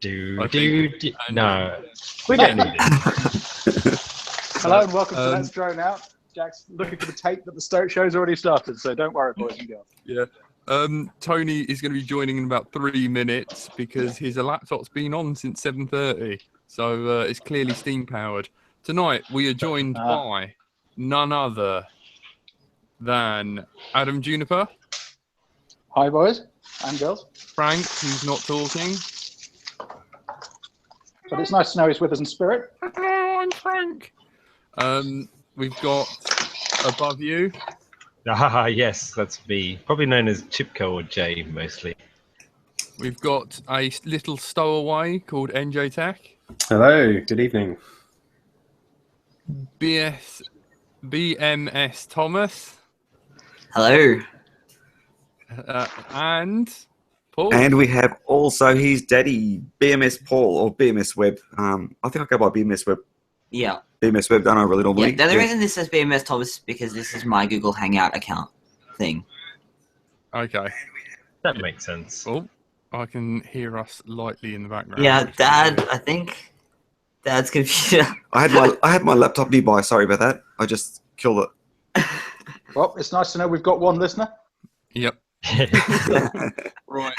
No, we don't need it. Hello and welcome to Let's Drone Out. Jack's looking for the tape that the show's already started, so don't worry, boys and girls. Yeah. Tony is going to be joining in about 3 minutes because his laptop's been on since 7:30, so it's clearly steam powered. Tonight we are joined by none other than Adam Juniper. Hi, boys and girls. Frank, who's not talking. But it's nice to know he's with us in spirit. Hello, I'm Frank. We've got above you. Yes, that's me. Probably known as Chipko or Jay, mostly. We've got a little stowaway called NJ Tech. Hello, good evening. BMS Thomas. Hello. And Paul. And we have also his daddy, BMS Paul, or BMSweb. I think I go by BMSweb. Yeah. BMSweb done over a little bit. The only reason this says BMS Thomas is because this is my Google Hangout account thing. Okay. That makes sense. Oh, I can hear us lightly in the background. Yeah, Dad, I think Dad's computer. I had my laptop nearby. Sorry about that. I just killed it. Well, it's nice to know we've got one listener. Yep. Right.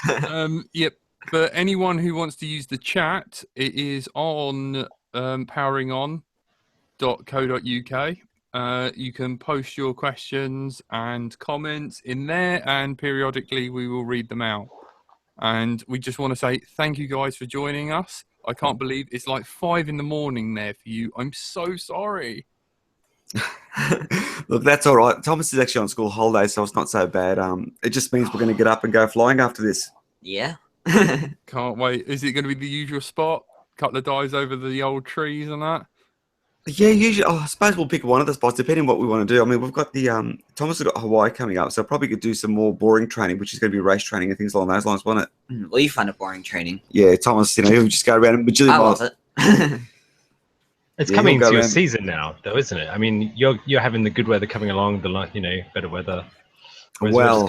Yep. For anyone who wants to use the chat, it is on poweringon.co.uk. You can post your questions and comments in there, and periodically we will read them out. And we just want to say thank you guys for joining us. I can't believe it's like 5 in the morning there for you. I'm so sorry. Look, that's all right. Thomas is actually on school holiday, so it's not so bad. It just means we're going to get up and go flying after this. Yeah. Can't wait. Is it going to be the usual spot? Couple of dives over the old trees and that? Yeah, usually. I suppose we'll pick one of the spots, depending on what we want to do. I mean, we've got the Thomas has got Hawaii coming up, so probably could do some more boring training, which is going to be race training and things along those lines, won't it? Well, you find it boring training. Yeah, Thomas, he'll just go around and bajillion I miles. love it. It's coming to your season now, though, isn't it? I mean, you're having the good weather coming along, the better weather. Well,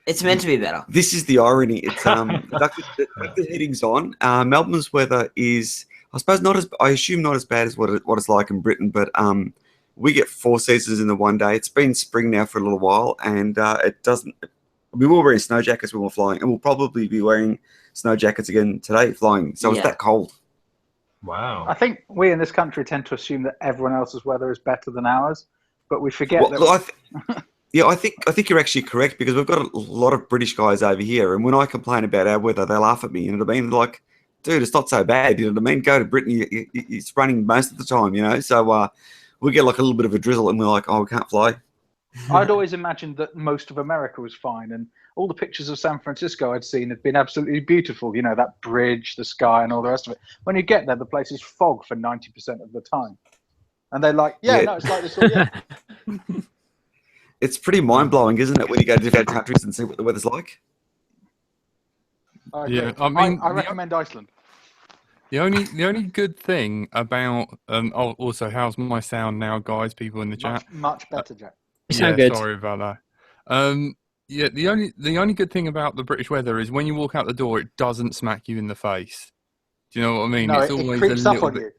it's meant to be better. This is the irony. It's the heating's on. Melbourne's weather is, I suppose, I assume not as bad as what it's like in Britain, but we get 4 seasons in the one day. It's been spring now for a little while, and it doesn't. We were wearing snow jackets when we were flying, and we'll probably be wearing snow jackets again today flying. So it's that cold. Wow. I think we in this country tend to assume that everyone else's weather is better than ours, but we forget that. Yeah, I think you're actually correct, because we've got a lot of British guys over here, and when I complain about our weather, they laugh at me. You know what I mean? Like, dude, it's not so bad. You know what I mean? Go to Britain, it's raining most of the time. You know, so we get like a little bit of a drizzle, and we're like, oh, we can't fly. I'd always imagined that most of America was fine, and all the pictures of San Francisco I'd seen had been absolutely beautiful. You know, that bridge, the sky, and all the rest of it. When you get there, the place is fog for 90% of the time, and they're like, no, it's like this all year. It's pretty mind-blowing, isn't it, when you go to different countries and see what the weather's like? Yeah, I mean, I recommend Iceland. The only good thing about also, how's my sound now, guys? People in the chat. Much better, Jack. You sound good. Sorry about that. Yeah, the only good thing about the British weather is when you walk out the door, it doesn't smack you in the face. Do you know what I mean? No, it's it always creeps a up little on bit. you.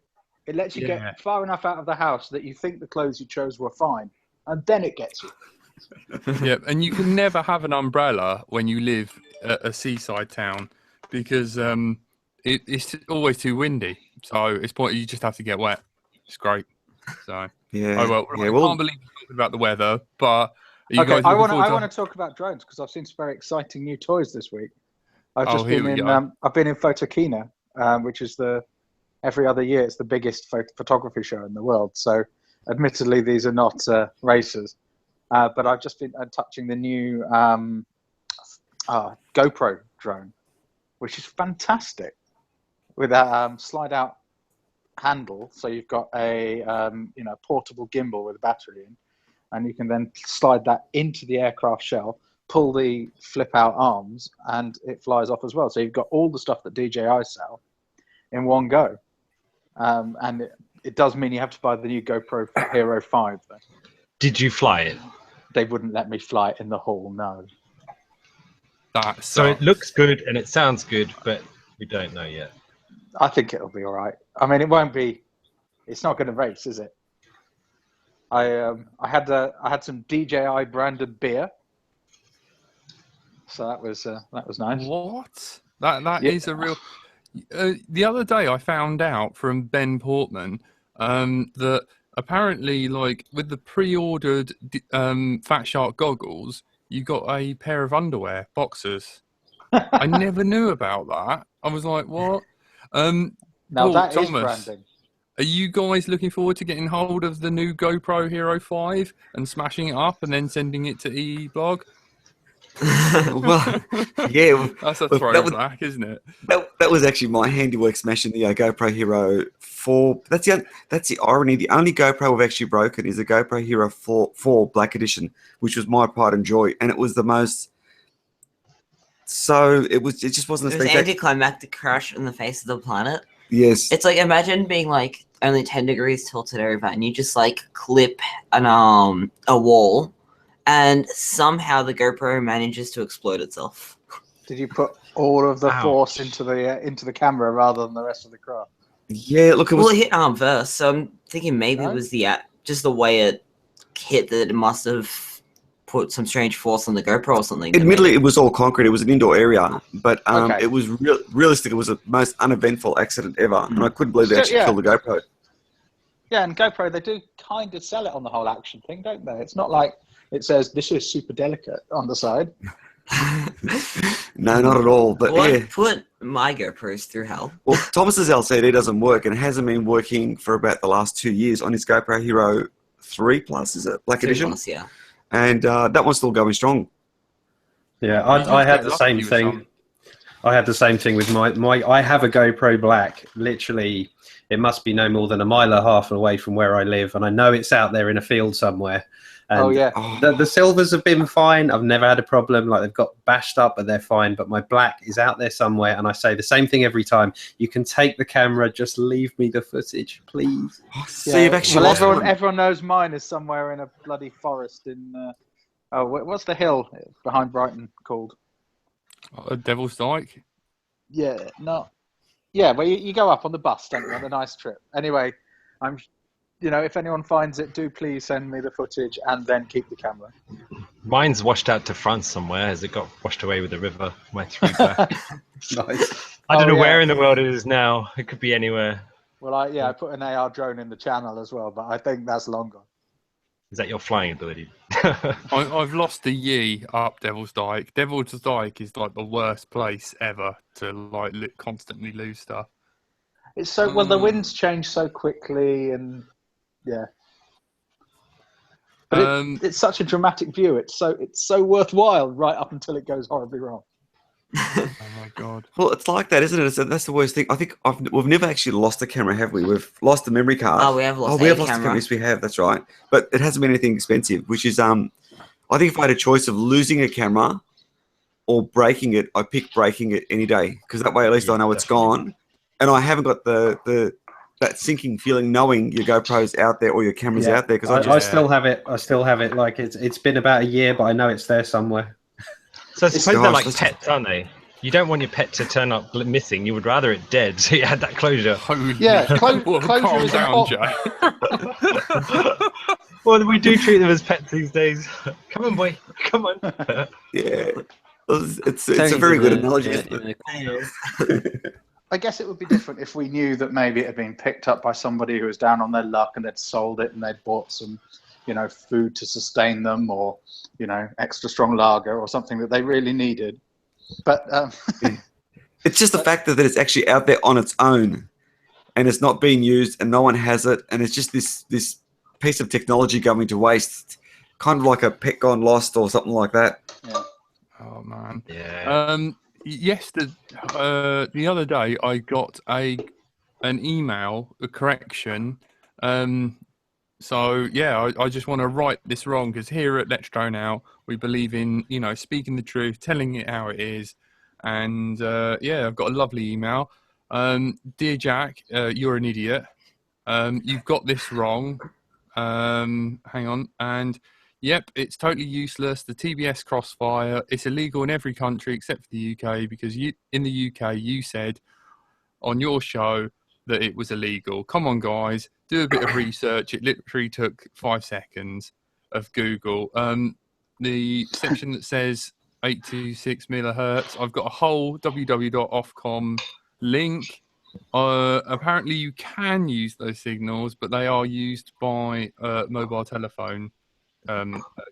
It lets you get far enough out of the house that you think the clothes you chose were fine, and then it gets you. Yeah, and you can never have an umbrella when you live at a seaside town, because it's always too windy. So it's you just have to get wet. It's great. So I can't believe you're talking about the weather, but guys I want to talk about drones, because I've seen some very exciting new toys this week. I've been in Photokina, which is every other year it's the biggest photography show in the world. So admittedly these are not racers. But I've just been touching the new GoPro drone, which is fantastic, with a slide-out handle. So you've got a portable gimbal with a battery in, and you can then slide that into the aircraft shell, pull the flip-out arms, and it flies off as well. So you've got all the stuff that DJI sell in one go, and it does mean you have to buy the new GoPro Hero 5. Though. Did you fly it? They wouldn't let me fly it in the hall, no. So it looks good and it sounds good, but We don't know yet. I think it'll be all right. I mean, it won't be. It's not going to race, is it? I had some DJI branded beer, so that was nice. What? That Yeah. is a real. The other day, I found out from Ben Portman that apparently, like with the pre-ordered Fat Shark goggles, you got a pair of underwear, boxers. I never knew about that. I was like, what? Now Paul, that is Thomas, branding. are you guys looking forward to getting hold of the new GoPro Hero 5 and smashing it up and then sending it to EE-Blog? Well, yeah. That's a Well, throwback, isn't it? That was actually my handiwork smashing the GoPro Hero 4. That's the irony. The only GoPro we've actually broken is the GoPro Hero 4 Black Edition, which was my pride and joy, and it was the most. So it just wasn't It a was spectacular. anticlimactic crash on the face of the planet. Yes. It's like, imagine being like only 10 degrees tilted over and you just like clip a wall and somehow the GoPro manages to explode itself. Did you put all of the Ouch. force into the camera rather than the rest of the craft? Yeah. Look, it was. Well, it hit arm first, so I'm thinking maybe No? it was just the way it hit that it must have put some strange force on the GoPro or something. Admittedly, it was all concrete. It was an indoor area, but Okay. it was realistic. It was the most uneventful accident ever, and I couldn't believe they actually Yeah. killed the GoPro. Yeah, and GoPro, they do kind of sell it on the whole action thing, don't they? It's not like it says this is super delicate on the side. No, not at all. But Well, yeah, I put my GoPros through hell. well, Thomas's LCD doesn't work, and it hasn't been working for about the last 2 years on his GoPro Hero 3 Plus. Is it Black Edition? 3+, yeah. And that one's still going strong. Yeah, You just I had get the lucky same with thing. some. I had the same thing with my. I have a GoPro Black. Literally, it must be no more than a mile and a half away from where I live, and I know it's out there in a field somewhere. And Oh, yeah. the silvers have been fine. I've never had a problem. Like they've got bashed up, but they're fine. But my black is out there somewhere, and I say the same thing every time. You can take the camera, just leave me the footage, please. So you've actually well, lost one. everyone knows mine is somewhere in a bloody forest in. What's the hill behind Brighton called? Devil's Dyke. Yeah, no. Yeah, well, you go up on the bus, don't you, on a nice trip. Anyway, if anyone finds it, do please send me the footage and then keep the camera. Mine's washed out to France somewhere as it got washed away with the river. My 3 Black. Nice. I don't know yeah. where in the world it is now. It could be anywhere. Well, I put an AR drone in the channel as well, but I think that's long gone. Is that your flying ability? I've lost the Yi up Devil's Dyke. Devil's Dyke is like the worst place ever to like constantly lose stuff. It's so well. The winds change so quickly, and yeah. But it's such a dramatic view. It's so worthwhile right up until it goes horribly wrong. Oh my god. Well, it's like that, isn't it? That's the worst thing. I think we've never actually lost a camera, have we? We've lost the memory card. Oh, we have lost we a have lost the camera. camera. Yes, we have. That's right. But it hasn't been anything expensive, which is I think if I had a choice of losing a camera or breaking it, I pick breaking it any day because that way at least I know it's gone, and I haven't got that sinking feeling knowing your GoPro's out there or your camera's out there. Because I still have it. I still have it. Like it's been about a year, but I know it's there somewhere. So I suppose they're like Gosh, pets, aren't they? You don't want your pet to turn up missing. You would rather it dead, so you had that closure. Yeah, Well, closure calm is down, important. Jay. Well, we do treat them as pets these days. Come on, boy. Come on. yeah, it's a very good analogy. Isn't it? I guess it would be different if we knew that maybe it had been picked up by somebody who was down on their luck and they'd sold it and they'd bought some, food to sustain them or, extra strong lager or something that they really needed. But it's just the fact that it's actually out there on its own and it's not being used and no one has it. And it's just this piece of technology going to waste, kind of like a pet gone lost or something like that. yeah. Oh man. Yeah. The other day I got an email, a correction. So yeah, I just want to right this wrong because here at Let's Drone Out we believe in speaking the truth, telling it how it is, and I've got a lovely email. Dear Jack, you're an idiot. You've got this wrong. Hang on, and Yep, it's totally useless. The TBS Crossfire, it's illegal in every country except for the UK, because in the UK you said on your show that it was illegal. Come on, guys, do a bit of research. It literally took 5 seconds of Google. The section that says 826 megahertz, I've got a whole www.ofcom link. Apparently you can use those signals, but they are used by a mobile telephone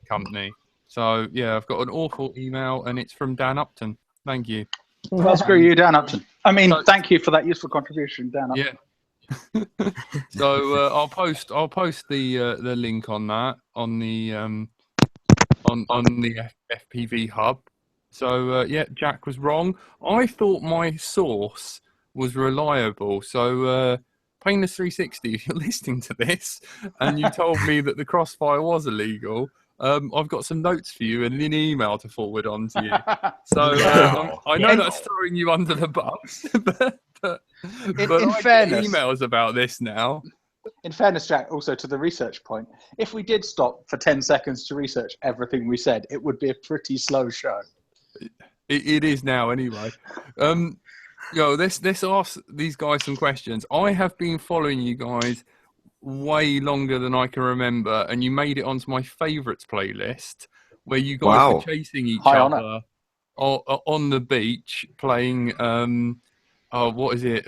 company. So yeah, I've got an awful email, and it's from Dan Upton. Thank you. Well, screw you, Dan Upton. I mean, thank you for that useful contribution, Dan Upton. Yeah. So I'll post the link on that on the on the FPV hub. So yeah, Jack was wrong. I thought my source was reliable. So Painless 360, if you're listening to this and you told me that the Crossfire was illegal, I've got some notes for you and an email to forward on to you. So I know that's throwing you under the bus, but in I fairness, get emails about this now. In fairness, Jack, also to the research point, if we did stop for 10 seconds to research everything we said, it would be a pretty slow show. It is now, anyway. Let's ask these guys some questions. I have been following you guys way longer than I can remember, and you made it onto my favourites playlist, where you guys were chasing each other on the beach, playing what is it?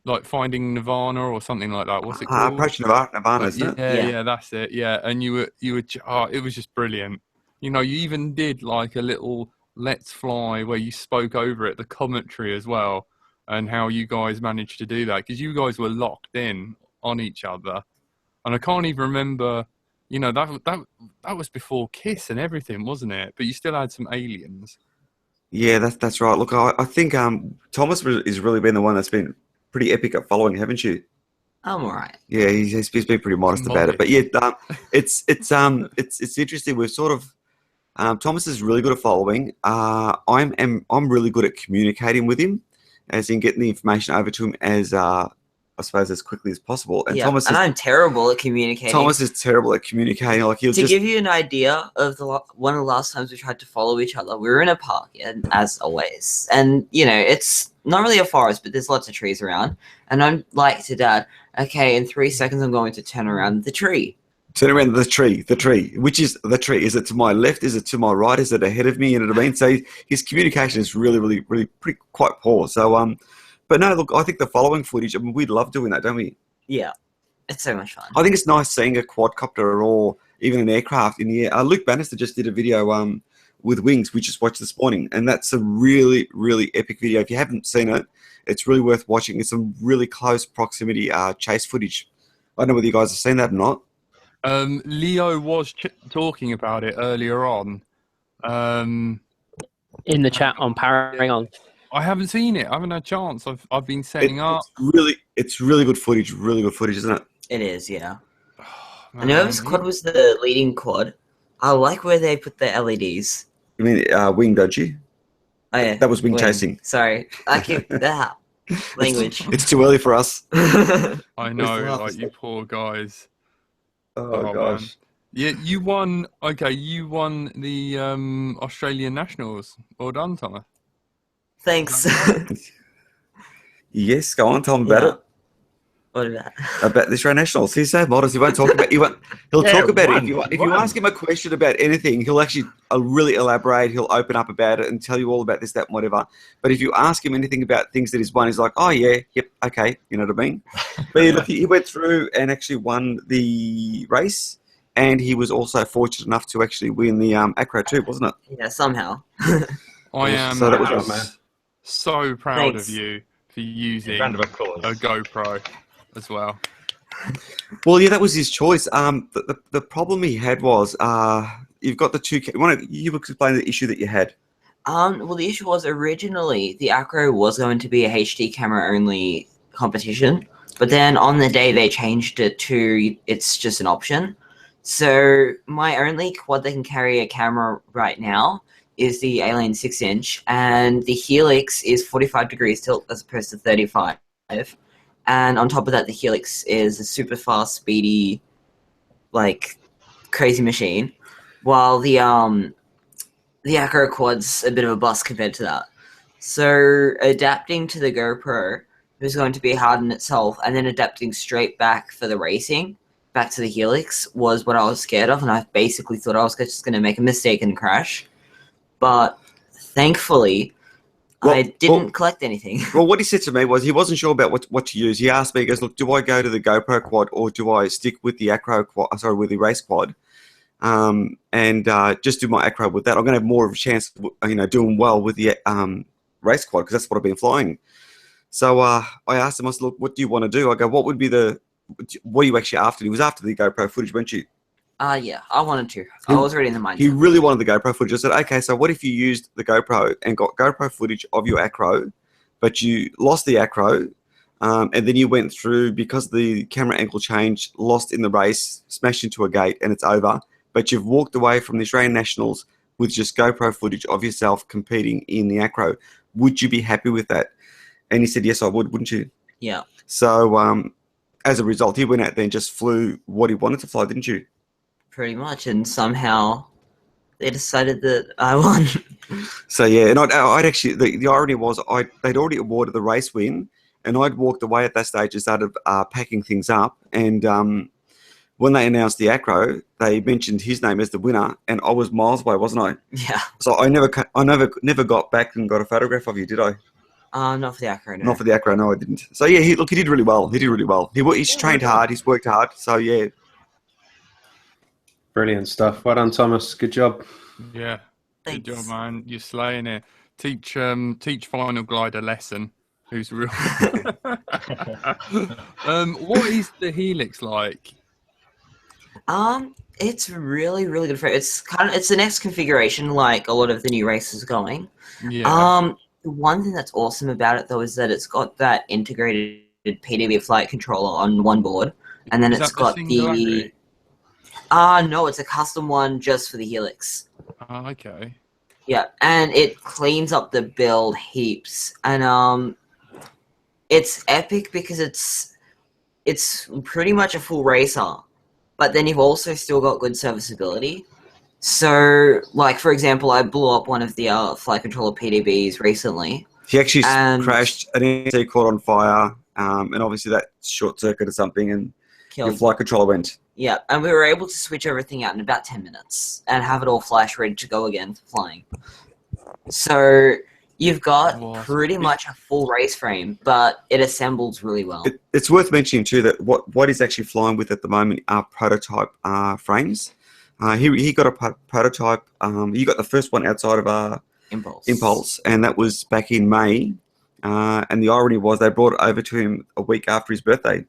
Like Finding Nirvana or something like that. What's it called? Approaching Nirvana, isn't it? Yeah, that's it. Yeah, and you were. It was just brilliant. You know, you even did like a little Let's Fly where you spoke over it, the commentary as well, and how you guys managed to do that, because you guys were locked in on each other, and I can't even remember. You know, that was before Kiss and everything, wasn't it? But you still had some aliens. Yeah, that's right. Look, I think Thomas has really been the one that's been pretty epic at following, haven't you? I'm all right. Yeah, he's been pretty modest about it. But yeah, it's interesting. We're sort of Thomas is really good at following. I'm really good at communicating with him, as in getting the information over to him as I suppose as quickly as possible. And I'm terrible at communicating. Thomas is terrible at communicating. Like give you an idea of one of the last times we tried to follow each other, we were in a park, and as always, and you know, it's not really a forest, but there's lots of trees around. And I'm like to Dad, okay, in 3 seconds I'm going to turn around the tree. Turn around the tree. Which is the tree? Is it to my left? Is it to my right? Is it ahead of me? You know what I mean? So his communication is really pretty quite poor. So but no, look, I think the following footage, I mean, we'd love doing that, don't we? Yeah, it's so much fun. I think it's nice seeing a quadcopter or even an aircraft in the air. Luke Bannister just did a video with wings we just watched this morning, and that's a really epic video. If you haven't seen it, it's really worth watching. It's some really close proximity chase footage. I don't know whether you guys have seen that or not. Leo was talking about it earlier on. In the chat on Powering On. I haven't seen it. I haven't had a chance. I've been setting up. It's really good footage. Really good footage, isn't it? It is, yeah. I know this quad was the leading quad. I like where they put the LEDs. You mean wing, don't you? Oh yeah. That was wing chasing. Sorry, I keep that language. It's too early for us. I know, like you poor guys. Oh gosh. Man. Yeah, you won. Okay, you won the Australian Nationals. Well done, Thomas. Thanks. Yes, go on, tell him about it. What about? About the Australian Nationals. He's so modest. He won't talk about. He'll talk about it. If you ask him a question about anything, he'll actually really elaborate. He'll open up about it and tell you all about this, that, and whatever. But if you ask him anything about things that he's won, he's like, "Oh yeah, yep, okay," you know what I mean? But yeah, look, he went through and actually won the race, and he was also fortunate enough to actually win the Acro too, wasn't it? Yeah, somehow. I am. So that was so proud of you for using round of applause. A GoPro as well. Well, yeah, that was his choice. The problem he had was you've got the two. You explain the issue that you had. Well, the issue was originally the Acro was going to be a HD camera only competition, but then on the day they changed it to it's just an option. So my only quad that can carry a camera right now is the Alien 6-inch, and the Helix is 45 degrees tilt as opposed to 35. And on top of that, the Helix is a super fast, speedy, like, crazy machine. while the Acro Quad's a bit of a bust compared to that. So adapting to the GoPro was going to be hard in itself, and then adapting straight back for the racing, back to the Helix, was what I was scared of, and I basically thought I was just going to make a mistake and crash. But thankfully, I didn't collect anything. Well, what he said to me was he wasn't sure about what to use. He asked me, he goes, look, do I go to the GoPro Quad or do I stick with the Acro Quad, with the race quad? And just do my Acro with that. I'm going to have more of a chance of, doing well with the race quad, because that's what I've been flying. So I asked him, I said, look, what do you want to do? I go, what are you actually after? He was after the GoPro footage, weren't you? Yeah, I wanted to. I was already in the mindset. He really wanted the GoPro footage. I said, okay, so what if you used the GoPro and got GoPro footage of your Acro, but you lost the Acro, and then you went through, because the camera angle changed, lost in the race, smashed into a gate, and it's over, but you've walked away from the Australian Nationals with just GoPro footage of yourself competing in the Acro. Would you be happy with that? And he said, yes, I would, wouldn't you? Yeah. So as a result, he went out there and just flew what he wanted to fly, didn't you? Pretty much, and somehow they decided that I won. So yeah, and I'd actually, the irony was they'd already awarded the race win, and I'd walked away at that stage and started packing things up. And when they announced the Acro, they mentioned his name as the winner, and I was miles away, wasn't I? Yeah. So I never got back and got a photograph of you, did I? Not for the Acro, no. Not for the Acro, no, I didn't. So yeah, he did really well. He did really well. He's trained hard. He's worked hard. So yeah. Brilliant stuff. Well done, Thomas. Good job. Yeah. Thanks. Good job, man. You're slaying it. Teach Final Glide a lesson. Who's real? What is the Helix like? It's really, really good for it. It's the next configuration, like a lot of the new races going. Yeah. One thing that's awesome about it though is that it's got that integrated PDB flight controller on one board, and then it's got the. No, it's a custom one just for the Helix. Oh, okay. Yeah, and it cleans up the build heaps, and it's epic because it's pretty much a full racer, but then you've also still got good serviceability. So, like for example, I blew up one of the flight controller PDBs recently. He actually crashed, an NC caught on fire, and obviously that short circuit or something, and your flight controller went. Yeah, and we were able to switch everything out in about 10 minutes and have it all flash ready to go again for flying. So you've got pretty much a full race frame, but it assembles really well. It's worth mentioning too that what he's actually flying with at the moment are prototype frames. He got a prototype. He got the first one outside of Impulse, and that was back in May. And the irony was they brought it over to him a week after his birthday.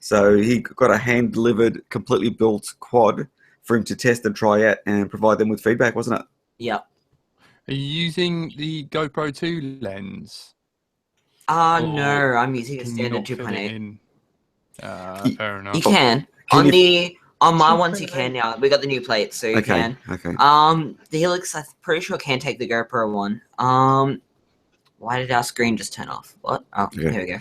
So he got a hand-delivered, completely built quad for him to test and try out and provide them with feedback, wasn't it? Yeah. Are you using the GoPro 2 lens? No, I'm using a standard 2.8. Fair enough. You can. On my ones, you can now. We got the new plates, so you can. Okay. The Helix, I'm pretty sure can take the GoPro one. Why did our screen just turn off? What? Oh, yeah. Here we go.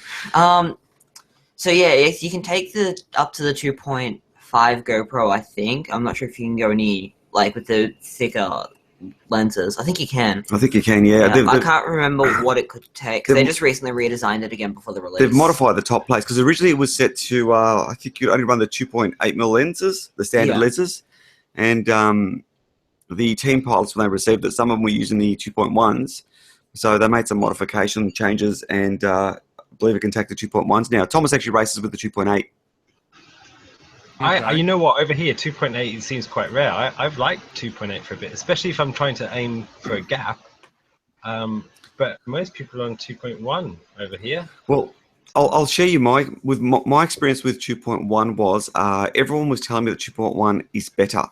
So yeah, you can take up to the 2.5 GoPro, I think. I'm not sure if you can go any, like, with the thicker lenses. I think you can. I think you can, yeah. I can't remember what it could take. They just recently redesigned it again before the release. They've modified the top plates, because originally it was set to, I think you'd only run the 2.8mm lenses, the standard lenses. And the team pilots, when they received it, some of them were using the 2.1s. So they made some modification changes, and I believe it can take the 2.1s now. Thomas actually races with the 2.8. You know what? Over here, 2.8 seems quite rare. I've liked 2.8 for a bit, especially if I'm trying to aim for a gap. But most people are on 2.1 over here. Well, I'll share you my experience with 2.1 was everyone was telling me that 2.1 is better.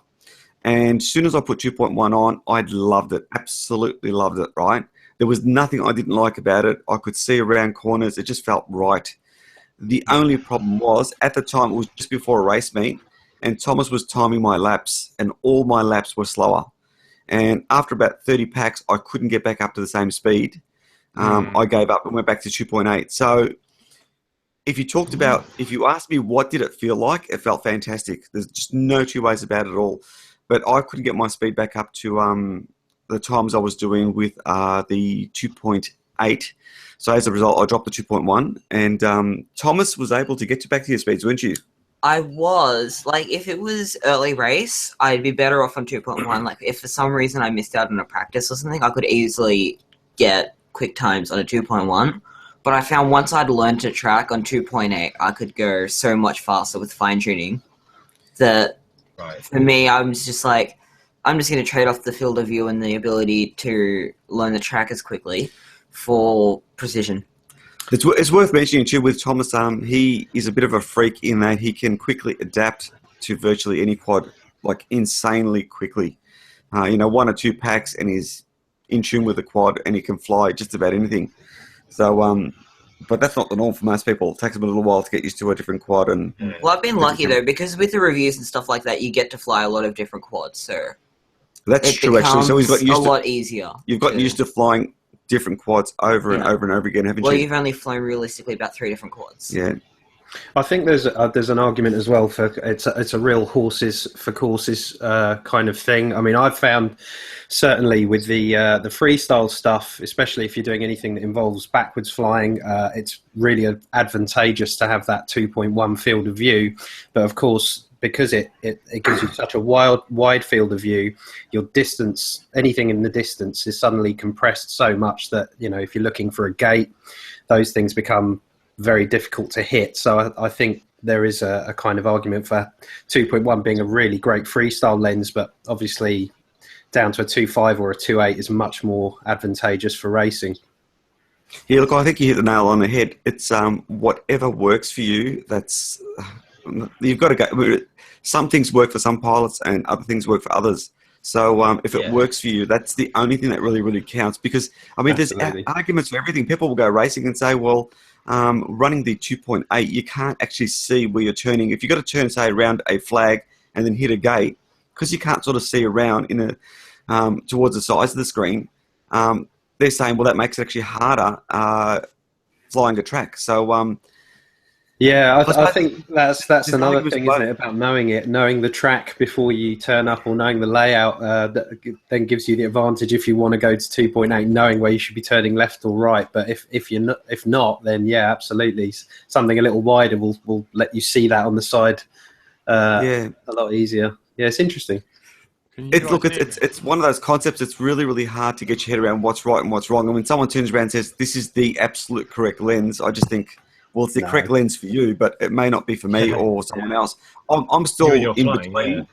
And as soon as I put 2.1 on, I loved it. Absolutely loved it, right? There was nothing I didn't like about it. I could see around corners. It just felt right. The only problem was, at the time, it was just before a race meet, and Thomas was timing my laps, and all my laps were slower. And after about 30 packs, I couldn't get back up to the same speed. I gave up and went back to 2.8. So if you asked me what did it feel like, it felt fantastic. There's just no two ways about it at all. but I couldn't get my speed back up to the times I was doing with the 2.8. So as a result, I dropped the 2.1, and Thomas was able to get you back to your speeds, weren't you? I was like, if it was early race, I'd be better off on 2.1. Like, if for some reason I missed out on a practice or something, I could easily get quick times on a 2.1. But I found once I'd learned to track on 2.8, I could go so much faster with fine tuning that for me, I was just like, I'm just going to trade off the field of view and the ability to learn the track as quickly for precision. It's worth mentioning too with Thomas. He is a bit of a freak in that he can quickly adapt to virtually any quad, like insanely quickly. 1 or 2 packs, and he's in tune with the quad, and he can fly just about anything. So, but that's not the norm for most people. It takes them a little while to get used to a different quad. And well, I've been lucky though, because with the reviews and stuff like that, you get to fly a lot of different quads. So that's true, actually. So he's got used a lot easier. You've gotten used to flying different quads over and over and over again, haven't you? Well, you've only flown realistically about 3 different quads. Yeah. I think there's an argument as well for it's a real horses for courses kind of thing. I mean, I've found certainly with the freestyle stuff, especially if you're doing anything that involves backwards flying, it's really advantageous to have that 2.1 field of view. But of course, because it gives you such a wide field of view, your distance, anything in the distance, is suddenly compressed so much that if you're looking for a gate, those things become very difficult to hit. So I think there is a kind of argument for 2.1 being a really great freestyle lens, but obviously down to a 2.5 or a 2.8 is much more advantageous for racing. Yeah, look, I think you hit the nail on the head. It's whatever works for you. That's you've got to go. Some things work for some pilots, and other things work for others. So if it works for you, that's the only thing that really counts. Because I mean, Absolutely. There's arguments for everything. People will go racing and say, well, running the 2.8, you can't actually see where you're turning. If you've got to turn, say, around a flag and then hit a gate, because you can't sort of see around in towards the size of the screen, they're saying, well, that makes it actually harder flying a track. So yeah, I think that's another thing, isn't it, about knowing the track before you turn up, or knowing the layout that then gives you the advantage if you want to go to 2.8, knowing where you should be turning left or right. But if not, then yeah, absolutely, something a little wider will let you see that on the side a lot easier. Yeah, it's interesting. It's one of those concepts. It's really hard to get your head around what's right and what's wrong. And when someone turns around and says this is the absolute correct lens, I just think, well, it's the correct lens for you, but it may not be for me or someone else. I'm still in between. Yeah.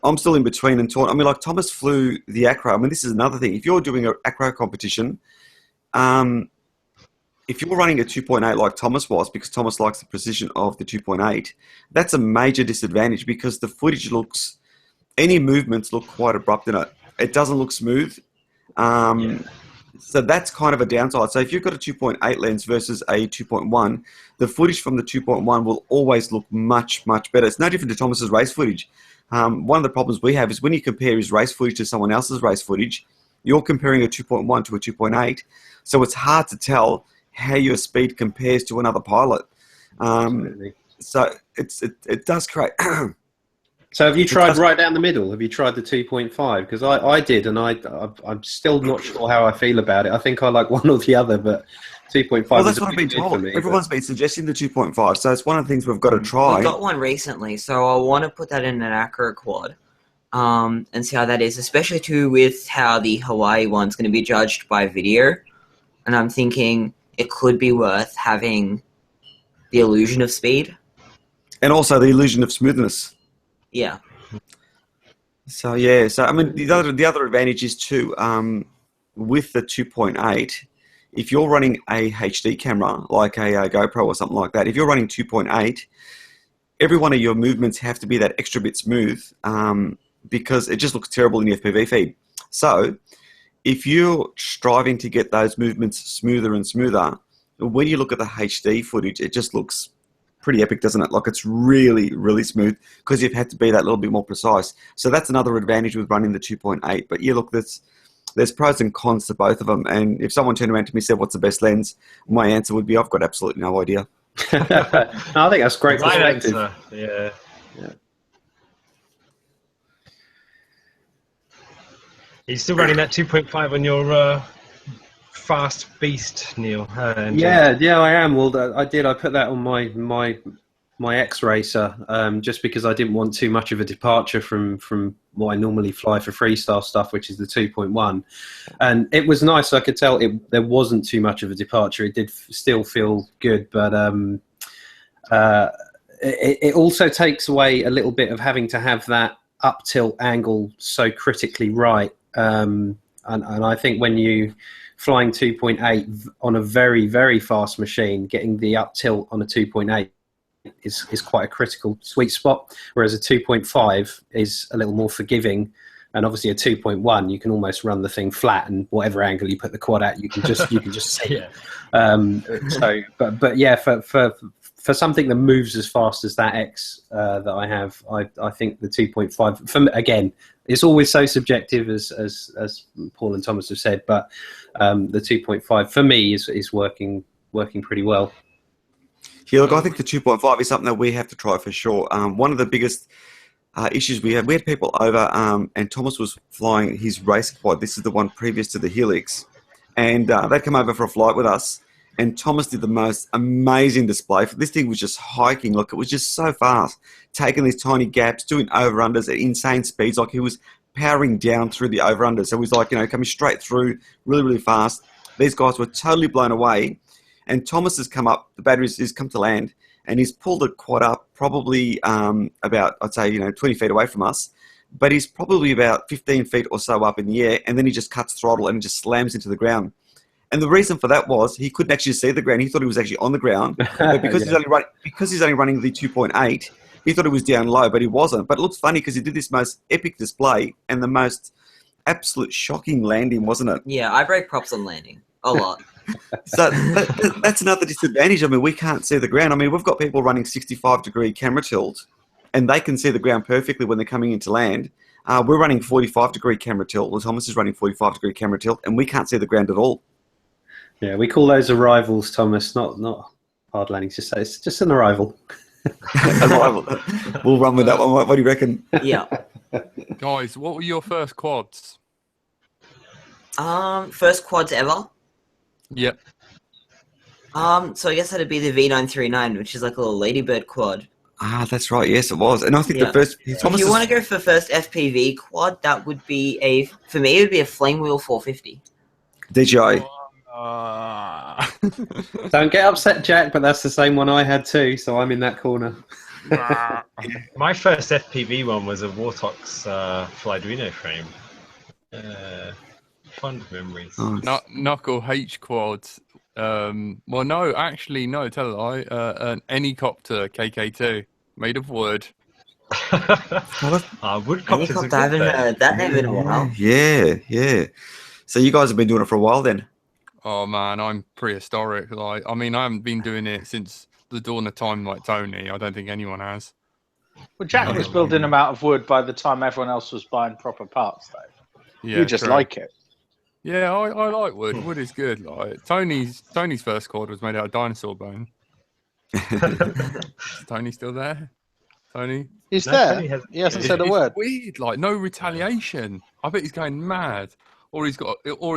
I'm still in between and torn. I mean, like Thomas flew the acro. I mean, this is another thing. If you're doing an acro competition, if you're running a 2.8 like Thomas was, because Thomas likes the precision of the 2.8, that's a major disadvantage because the footage any movements look quite abrupt in it. It doesn't look smooth. So that's kind of a downside. So if you've got a 2.8 lens versus a 2.1, the footage from the 2.1 will always look much better. It's no different to Thomas's race footage. One of the problems we have is when you compare his race footage to someone else's race footage, you're comparing a 2.1 to a 2.8. So it's hard to tell how your speed compares to another pilot. So it does create... So have you tried right down the middle? Have you tried the 2.5? Because I did, and I'm still not sure how I feel about it. I think I like one or the other, but 2.5 well, that's what I've been told. Everyone's been suggesting the 2.5, so it's one of the things we've got to try. I got one recently, so I want to put that in an acro quad and see how that is, especially too with how the Hawaii one's going to be judged by video. And I'm thinking it could be worth having the illusion of speed. And also the illusion of smoothness. Yeah. So yeah, I mean the other advantage is too with the 2.8, if you're running a HD camera like a GoPro or something like that, if you're running 2.8, every one of your movements have to be that extra bit smooth because it just looks terrible in the FPV feed. So if you're striving to get those movements smoother and smoother, when you look at the HD footage, it just looks pretty epic, doesn't it? Like it's really smooth because you've had to be that little bit more precise. So that's another advantage with running the 2.8. But yeah, look, there's pros and cons to both of them. And if someone turned around to me and said, what's the best lens? My answer would be, I've got absolutely no idea. No, I think that's great perspective. Yeah. you still running that 2.5 on your fast beast, Neil? Yeah, I am. Well, I did. I put that on my X Racer just because I didn't want too much of a departure from what I normally fly for freestyle stuff, which is the 2.1. And it was nice. I could tell there wasn't too much of a departure. It did still feel good, but it also takes away a little bit of having to have that up tilt angle so critically right. And I think when you flying 2.8 on a very, very fast machine, getting the up tilt on a 2.8 is quite a critical sweet spot, whereas a 2.5 is a little more forgiving, and obviously a 2.1 you can almost run the thing flat, and whatever angle you put the quad at, you can just see. So, but yeah, for something that moves as fast as that X that I have, I think the 2.5 for me, again, it's always so subjective as Paul and Thomas have said, but the 2.5 for me is working pretty well. Yeah, look, I think the 2.5 is something that we have to try for sure. One of the biggest issues we had people over, and Thomas was flying his race quad. This is the one previous to the Helix, and they'd come over for a flight with us. And Thomas did the most amazing display. This thing was just hiking. Look, it was just so fast, taking these tiny gaps, doing over-unders at insane speeds. Like he was powering down through the over-unders. So he was like, coming straight through really, really fast. These guys were totally blown away. And Thomas has come up, the batteries has come to land, and he's pulled the quad up probably about, I'd say, 20 feet away from us. But he's probably about 15 feet or so up in the air, and then he just cuts throttle and just slams into the ground. And the reason for that was he couldn't actually see the ground. He thought he was actually on the ground. But because he's only running the 2.8, he thought it was down low, but he wasn't. But it looks funny because he did this most epic display and the most absolute shocking landing, wasn't it? Yeah, I break props on landing a lot. So that's another disadvantage. I mean, we can't see the ground. I mean, we've got people running 65-degree camera tilt, and they can see the ground perfectly when they're coming into land. We're running 45-degree camera tilt. Well, Thomas is running 45-degree camera tilt, and we can't see the ground at all. Yeah, we call those arrivals, Thomas, not hard landings. It's just an arrival. Arrival. We'll run with that one. What do you reckon? Yeah. Guys, what were your first quads? First quads ever. Yep. So I guess that'd be the V939, which is like a little ladybird quad. Ah, that's right. Yes, it was. And I think the first... If you want to go for first FPV quad, that would be for me, it would be a Flame Wheel 450. DJI. Don't get upset, Jack, but that's the same one I had too, so I'm in that corner. My first FPV one was a Wartox Flyduino frame. Fond memories. Oh. Knuckle H quads. Well, no, actually, no, tell a lie. An Anycopter KK2 made of wood. Woodcopters Anycopter, I haven't heard that name in a while. Yeah. So you guys have been doing it for a while then? Oh man, I'm prehistoric. I haven't been doing it since the dawn of time like Tony. I don't think anyone has. Well, Jack was building them out of wood by the time everyone else was buying proper parts, though. Yeah, you just true. like it. Yeah, I like wood. Wood is good. Like Tony's first quad was made out of dinosaur bone. Is Tony still there? Tony? He's there. He hasn't said a word. Weird, like no retaliation. I bet he's going mad. Or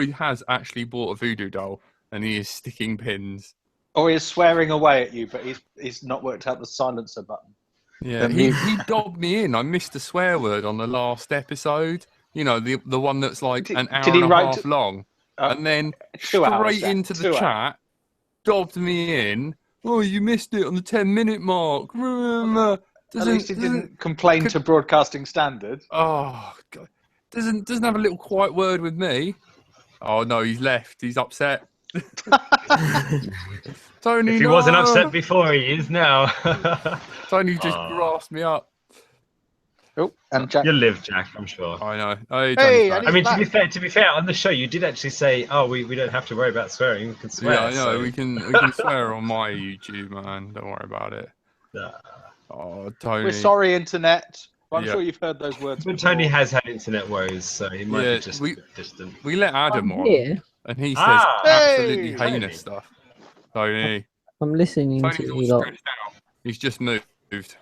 he has actually bought a voodoo doll and he is sticking pins. Or he's swearing away at you, but he's not worked out the silencer button. Yeah, he dobbed me in. I missed a swear word on the last episode. The one that's like an hour and a half long. And then straight into the chat, dobbed me in. Oh, you missed it on the 10-minute mark. At least he didn't complain to broadcasting standards. Oh, God. Doesn't have a little quiet word with me. Oh no, he's left. He's upset. Tony, if he wasn't upset before, he is now. Tony just grasped me up. Oh, and Jack. You'll live, Jack. I'm sure. I know. Hey, I mean, to be fair, on the show, you did actually say, "Oh, we don't have to worry about swearing. We can swear." Yeah, I know. So. We can swear on my YouTube, man. Don't worry about it. Oh, Tony. We're sorry, internet. I'm sure you've heard those words. But Tony has had internet woes, so he might be just distant. We let Adam on, and he says absolutely heinous stuff. Tony. I'm listening Tony's to all you lot. stressed out. He's just moved.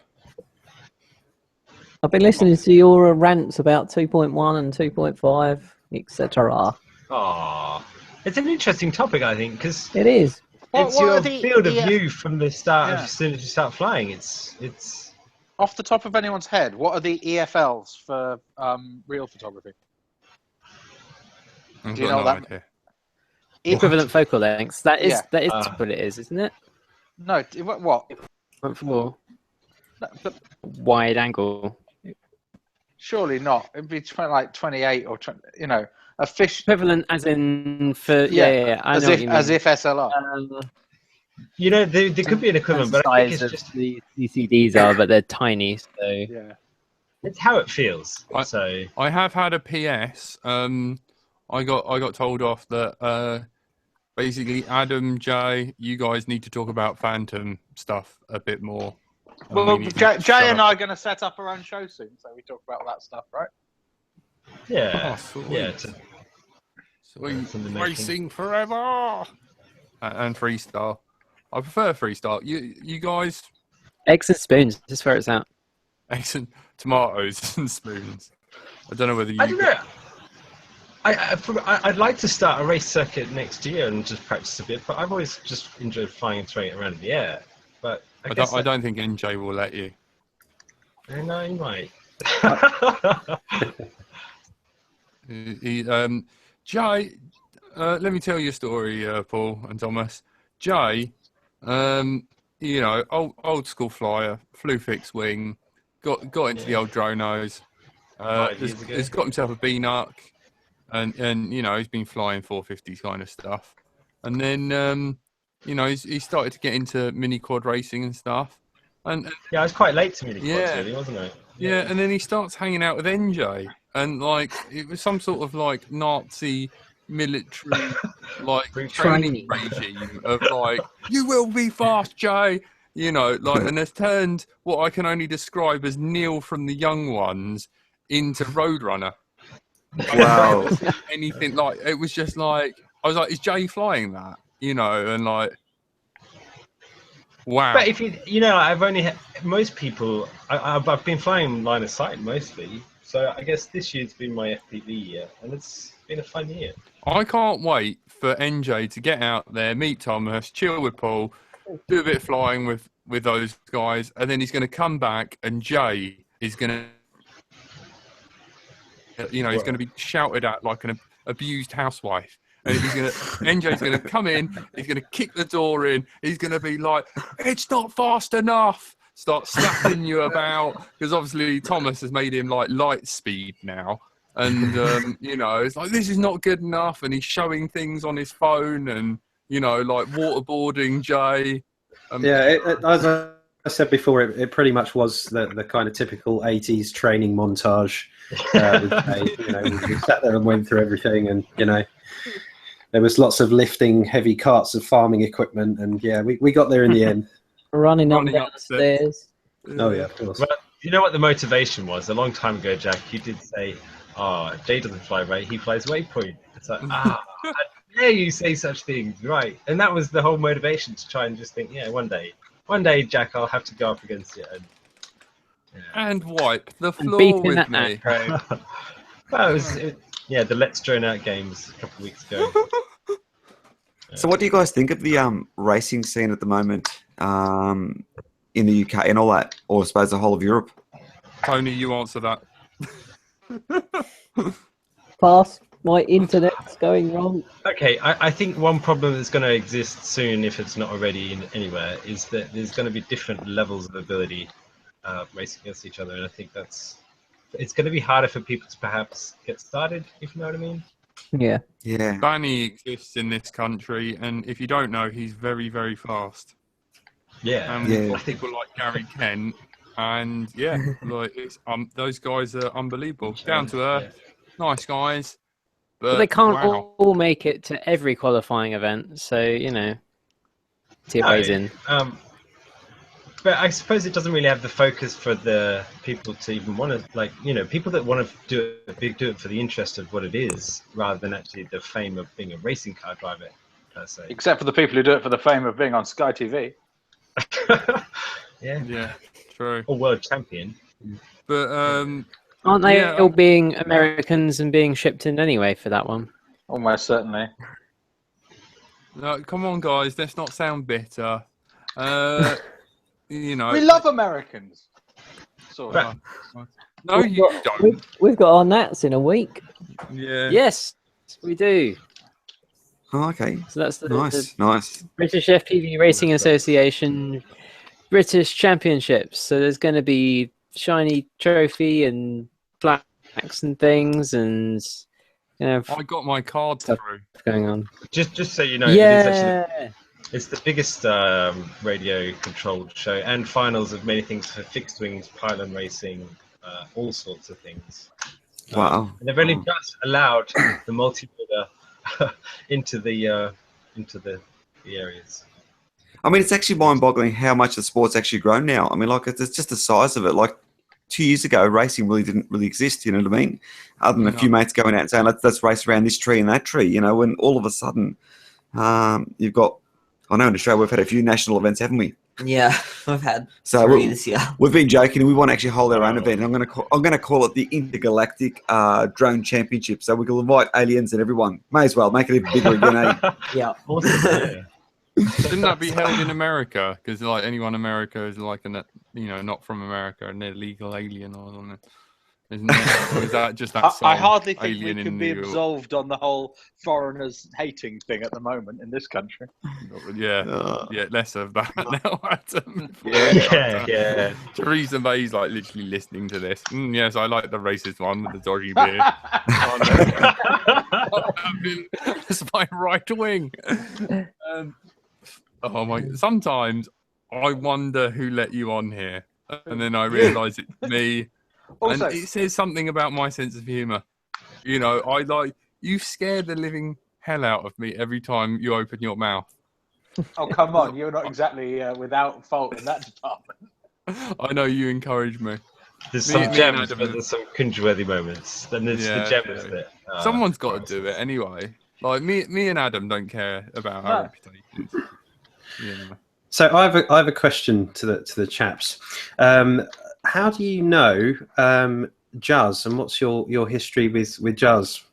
I've been listening to your rants about 2.1 and 2.5. etc. Oh, it's an interesting topic, I think, because It is. it's What your are the field of EF view from the start Yeah. as soon as you start flying. It's Off the top of anyone's head, what are the EFLs for real photography? I've Do you got know no that? idea. Equivalent focal lengths. That is Ah. what it is, isn't it? No, what? For No, but wide angle. surely not. It'd be like 28 or 20, a fish. Equivalent as in for yeah. I as know if what you mean. as if SLR. there could be an equivalent, but I think it's just the CCDs are, but they're tiny. So Yeah. it's how it feels. So I have had a PS. I got told off that basically Adam, Jay, you guys need to talk about Phantom stuff a bit more. Well, We need to Jay shut and up. I are going to set up our own show soon, so we talk about that stuff, right? yeah, Oh, sweet. yeah. Sweet. From the making. Racing forever. And freestyle. I prefer freestyle. You guys, eggs and spoons. Just where it's out. excellent tomatoes and spoons. I don't know whether you. I don't know. I'd like to start a race circuit next year and just practice a bit, but I've always just enjoyed flying and throwing it around in the air. But I don't think NJ will let you. No, he might. Jay, let me tell you a story, Paul and Thomas. Jay, old school flyer, flew fixed wing, got into the old dronos. Has got himself a BNUC, and he's been flying 450s kind of stuff. And then he started to get into mini quad racing and stuff. And I was quite late to mini quads, really, wasn't I? Yeah, and then he starts hanging out with NJ, and it was some sort of Nazi military training regime of you will be fast, Jay, and has turned what I can only describe as Neil from the Young Ones into Roadrunner. Wow. Anything it was just I was like, is Jay flying that? Wow. But if I've only had most people. I've been flying line of sight mostly, so I guess this year's been my FPV year, and it's been a fun year. I can't wait for NJ to get out there, meet Thomas, chill with Paul, do a bit of flying with those guys, and then he's going to come back, and Jay is going to, he's going to be shouted at like an abused housewife. And NJ's going to come in, he's going to kick the door in, he's going to be like, it's not fast enough, start slapping you about, because obviously Thomas has made him light speed now. And, it's like, this is not good enough. And he's showing things on his phone and, waterboarding Jay. As I said before, it pretty much was the kind of typical 80s training montage. We sat there and went through everything, and, there was lots of lifting heavy carts of farming equipment, and we got there in the end. Running up the stairs. Oh yeah, of course. Well, you know what the motivation was? A long time ago, Jack, you did say, Jay doesn't fly right, he flies waypoint. It's like, how dare you say such things, right? And that was the whole motivation, to try and just think, one day, Jack, I'll have to go up against it. And wipe the floor with me. Well, the Let's Drone Out games a couple of weeks ago. So what do you guys think of the racing scene at the moment in the UK and all that, or I suppose the whole of Europe? Tony, you answer that. Pass. My internet's going wrong. Okay, I think one problem that's going to exist soon, if it's not already anywhere, is that there's going to be different levels of ability racing against each other, and I think it's going to be harder for people to perhaps get started, if you know what I mean. Yeah. Yeah. Danny exists in this country, and if you don't know, he's very, very fast. Yeah. And we've got people like Gary Kent, and those guys are unbelievable. Down to earth, nice guys. But they can't all make it to every qualifying event, so see it weighs in. But I suppose it doesn't really have the focus for the people to even want to, people that want to do it for the interest of what it is, rather than actually the fame of being a racing car driver, per se. Except for the people who do it for the fame of being on Sky TV. Yeah, true. Or world champion. But Aren't they Yeah. all being Americans and being shipped in anyway for that one? Almost certainly. No, come on, guys. Let's not sound bitter. You know. We love Americans. Sort of. No, you don't. We've got our Nats in a week. Yeah. Yes, we do. Oh, okay. So that's the Nice. British FPV Racing Association British Championships. So there's going to be shiny trophy and plaques and things, and I got my card through. going on. Just so you know, Yeah. it's the biggest radio-controlled show, and finals of many things for fixed wings, pylon racing, all sorts of things. Wow. And they've only just allowed the multi-rotor into the areas. I mean, it's actually mind-boggling how much the sport's actually grown now. I mean, like, it's just the size of it. Like 2 years ago, racing really didn't really exist. You know what I mean? Other than a few mates going out and saying, "Let's race around this tree and that tree." You know, when all of a sudden, you've got. I know in Australia we've had a few national events, haven't we? Yeah, we've had So 3 this year. we've been joking. We want to actually hold our own event. I'm going to call it the Intergalactic Drone Championship. So we can invite aliens and everyone. May as well make it even bigger again. Eh? Yeah. Awesome. Shouldn't that be held in America? Because like anyone in America is like not from America, an illegal alien or something. Isn't it? Or is that just that song, I hardly think we Alien in can be New York? absolved on the whole foreigners hating thing at the moment in this country. Yeah, less of that now, Adam. Yeah. Theresa May's like literally listening to this. Yes, I like the racist one with the dodgy beard. That's my right wing. Oh my! Sometimes I wonder who let you on here, and then I realise it's me. Also, And it says something about my sense of humour. You know, you scare the living hell out of me every time you open your mouth. oh, come on. You're not exactly without fault in that department. I know you encourage me. There's some Me and gems, Adam- but there's some cringeworthy moments. Then there's the gems that Someone's got to do it anyway. Like me and Adam don't care about our reputations. Yeah. So I have a question to the chaps. How do you know Juz, and what's your history with Juz?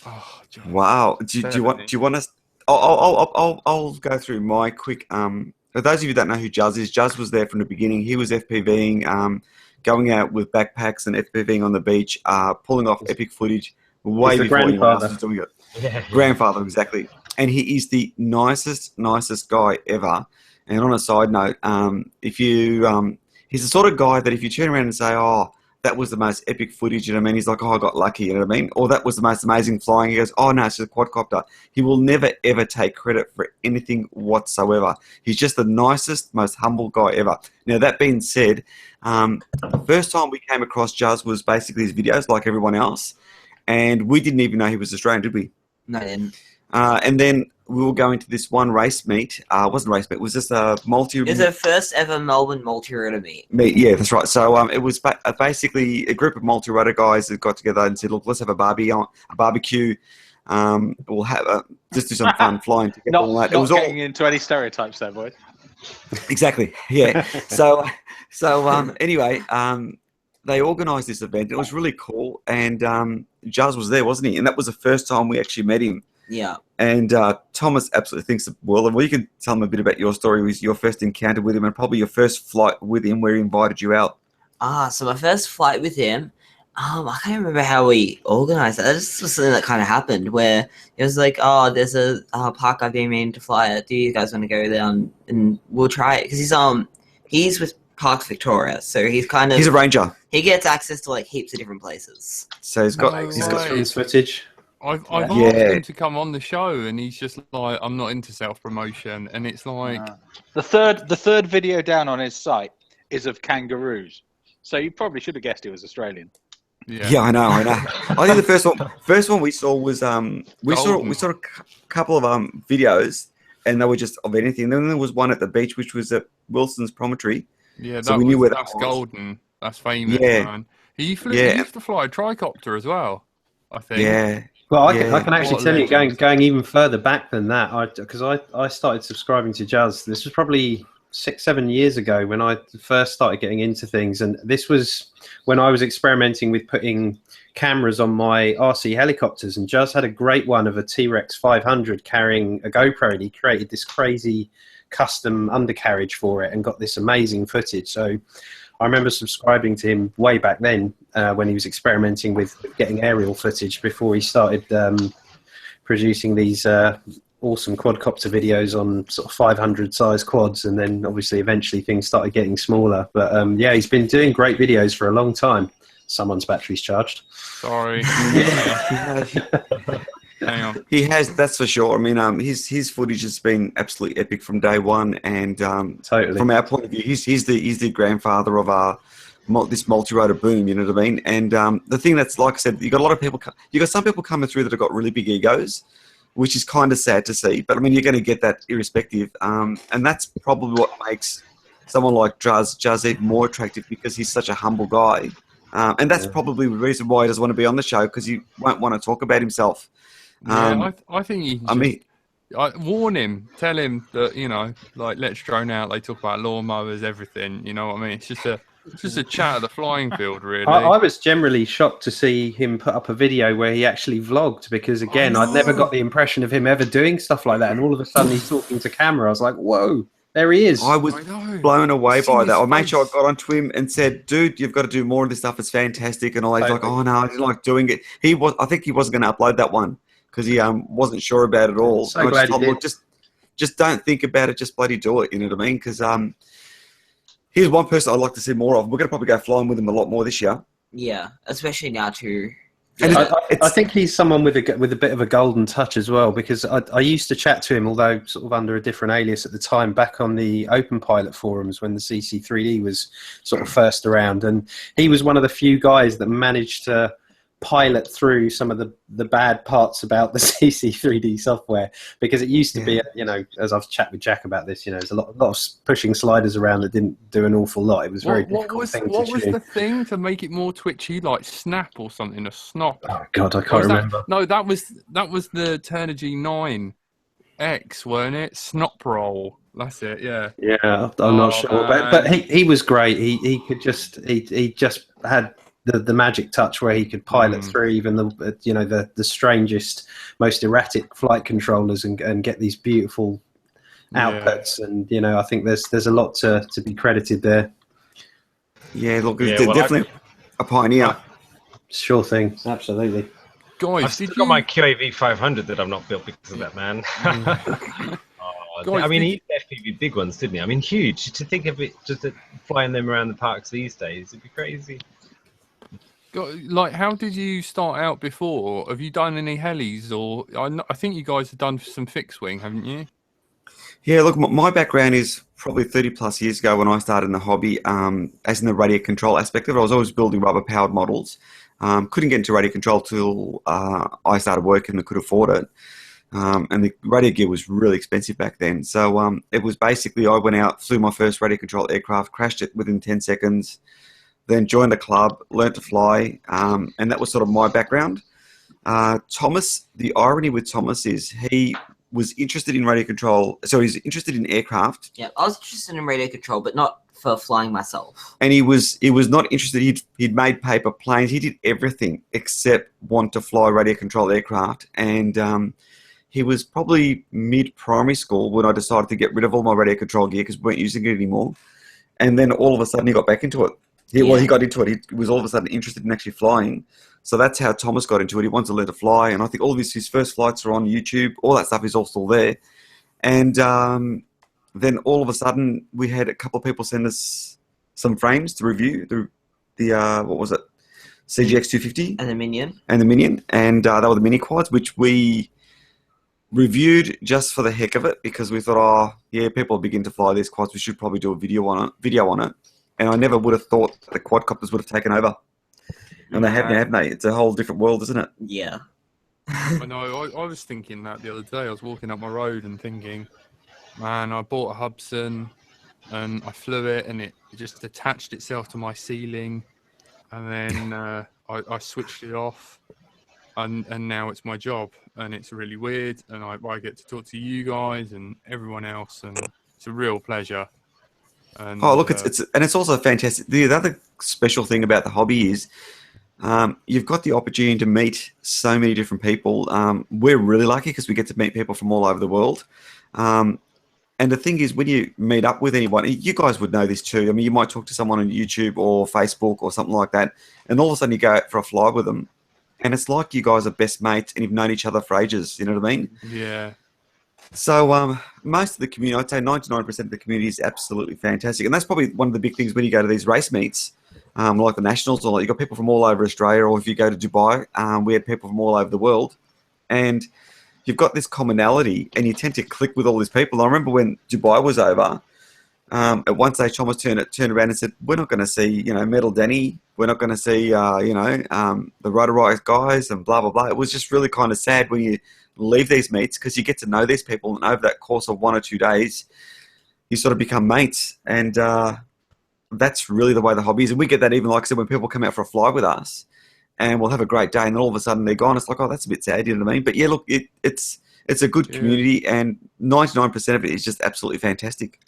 Oh, John. Wow. Do you want us? I'll go through my quick. For those of you that know who Juz is, Juz was there from the beginning. He was FPVing, going out with backpacks and FPVing on the beach, pulling off epic footage way before anyone else was doing it. Yeah. Grandfather, exactly. And he is the nicest guy ever. And on a side note, if you, he's the sort of guy that if you turn around and say, "Oh, that was the most epic footage," you know what I mean? He's like, "Oh, I got lucky," you know what I mean? Or that was the most amazing flying. He goes, "Oh no, it's just a quadcopter." He will never ever take credit for anything whatsoever. He's just the nicest, most humble guy ever. Now that being said, first time we came across Juz was basically his videos, like everyone else, and we didn't even know he was Australian, did we? No, I didn't. And then we were going to this one race meet. It wasn't a race meet. It was just a multi. It was the first ever Melbourne multi-rotor meet. Yeah, that's right. So it was basically a group of multi-rotor guys that got together and said, "Look, let's have a barbecue. We'll have just do some fun flying together." Not, all that. not It was all getting into any stereotypes there, boys. exactly. Yeah. So anyway, they organised this event. It was really cool, and Juz was there, wasn't he? And that was the first time we actually met him. Yeah. And Thomas absolutely thinks the world of him. Well, you can tell him a bit about your story, with your first encounter with him, and probably your first flight with him, where he invited you out. So my first flight with him, I can't remember how we organised that. This was something that kind of happened where it was like, "Oh, there's a park I've been meaning to fly at. Do you guys want to go there and we'll try it?" Because he's with Parks Victoria, so he's a ranger. He gets access to like heaps of different places. So he's got Some footage. I've asked him to come on the show, and he's just like, "I'm not into self-promotion," and it's like the third video down on his site is of kangaroos. So you probably should have guessed he was Australian. Yeah, I know. I think the first one we saw was we saw a couple of videos, and they were just of anything. And then there was one at the beach, which was at Wilson's Promontory. Yeah, so we knew where that's that was. golden. That's famous. Yeah. Man. He used to fly a tricopter as well, I think. Yeah. Well, I can actually tell you, going even further back than that, because I started subscribing to Juz. This was probably 6, 7 years ago when I first started getting into things, and this was when I was experimenting with putting cameras on my RC helicopters, and Juz had a great one of a T-Rex 500 carrying a GoPro, and he created this crazy custom undercarriage for it and got this amazing footage. So I remember subscribing to him way back then when he was experimenting with getting aerial footage before he started producing these awesome quadcopter videos on sort of 500 size quads, and then obviously eventually things started getting smaller. But yeah, he's been doing great videos for a long time. Someone's battery's charged. Sorry. Hang on. He has, that's for sure. I mean, his footage has been absolutely epic from day one, and Totally. from our point of view, he's the grandfather of this multi-rotor boom. You know what I mean? And the thing that's, like I said, you got a lot of people. You got some people coming through that have got really big egos, which is kind of sad to see. But I mean, you're going to get that irrespective, and that's probably what makes someone like Juz even more attractive, because he's such a humble guy, and that's probably the reason why he doesn't want to be on the show, because he won't want to talk about himself. Yeah, I think you can warn him, tell him that, you know, like, let's drone out. They talk about lawnmowers, everything. You know what I mean? It's just a chat at the flying field, really. I was generally shocked to see him put up a video where he actually vlogged, because again, I'd never got the impression of him ever doing stuff like that, and all of a sudden he's talking to camera. I was like, whoa, there he is. I was blown away by that. I made sure I got onto him and said, dude, you've got to do more of this stuff. It's fantastic. And I was like, oh no, I didn't like doing it. I think he wasn't going to upload that one, because he wasn't sure about it all. So glad he did. Just don't think about it. Just bloody do it. You know what I mean? Because here's one person I'd like to see more of. We're going to probably go flying with him a lot more this year. Yeah, especially now too. And I think he's someone with a bit of a golden touch as well, because I used to chat to him, although sort of under a different alias at the time, back on the Open Pilot forums when the CC3D was sort of first around, and he was one of the few guys that managed to pilot through some of the bad parts about the CC3D software, because it used to be, you know, as I've chatted with Jack about this, you know, there's a lot of pushing sliders around that didn't do an awful lot. It was very difficult what thing was to tune. the thing to make it more twitchy, like snap or something, a snop? Oh God, I can't remember. No, that was the Turnigy 9X, weren't it? Snop roll. That's it. Yeah. Yeah, I'm not sure, but he was great. He could just he just had the magic touch where he could pilot through even the strangest, most erratic flight controllers and get these beautiful outputs. And you know, I think there's a lot to be credited there. Yeah, look, definitely a pioneer. Sure thing, absolutely. Guys, I've still got my QAV 500 that I've not built because of that, man. Guys, I mean, he FPV big ones, didn't he? I mean, huge. To think of it, just flying them around the parks these days, it'd be crazy. Like, how did you start out before? Have you done any helis, or I think you guys have done some fixed wing, haven't you? Yeah, look, my background is probably 30 plus years ago when I started in the hobby, as in the radio control aspect of it. I was always building rubber powered models. Couldn't get into radio control till I started working and could afford it. And the radio gear was really expensive back then. So it was basically, I went out, flew my first radio control aircraft, crashed it within 10 seconds, then joined the club, learnt to fly, and that was sort of my background. Thomas, the irony with Thomas is he was interested in radio control, so he's interested in aircraft. Yeah, I was interested in radio control, but not for flying myself. And he was not interested. He'd made paper planes. He did everything except want to fly radio control aircraft. And he was probably mid-primary school when I decided to get rid of all my radio control gear because we weren't using it anymore. And then all of a sudden he got back into it. Well, he got into it. He was all of a sudden interested in actually flying. So that's how Thomas got into it. He wanted to learn to fly. And I think all of his first flights are on YouTube. All that stuff is all still there. And then all of a sudden we had a couple of people send us some frames to review. The what was it? CGX 250. And the Minion. And they were the mini quads, which we reviewed just for the heck of it because we thought, people begin to fly these quads. We should probably do a video on it. And I never would have thought the quadcopters would have taken over. And they have now, haven't they? It's a whole different world, isn't it? Yeah. I know. I was thinking that the other day. I was walking up my road and thinking, man, I bought a Hubsan and I flew it and it just attached itself to my ceiling. And then I switched it off. And now it's my job. And it's really weird. And I get to talk to you guys and everyone else. And it's a real pleasure. And, Oh, look, it's also fantastic. The other special thing about the hobby is you've got the opportunity to meet so many different people. We're really lucky because we get to meet people from all over the world. And the thing is, when you meet up with anyone, you guys would know this too. I mean, you might talk to someone on YouTube or Facebook or something like that, and all of a sudden you go out for a fly with them, and it's like you guys are best mates and you've known each other for ages. You know what I mean? Yeah. So most of the community, I'd say 99% of the community is absolutely fantastic. And that's probably one of the big things when you go to these race meets, like the Nationals, or you've got people from all over Australia, or if you go to Dubai, we had people from all over the world. And you've got this commonality and you tend to click with all these people. I remember when Dubai was over, at one stage Thomas turned around and said, we're not going to see, Metal Denny. We're not going to see, the Rotor Riot guys and blah, blah, blah. It was just really kind of sad when you leave these meets because you get to know these people, and over that course of 1 or 2 days, you sort of become mates. And that's really the way the hobby is. And we get that even, like I said, when people come out for a fly with us, and we'll have a great day, and then all of a sudden they're gone. It's like, oh, that's a bit sad, you know what I mean? But yeah, look, it's a good community, and 99% of it is just absolutely fantastic.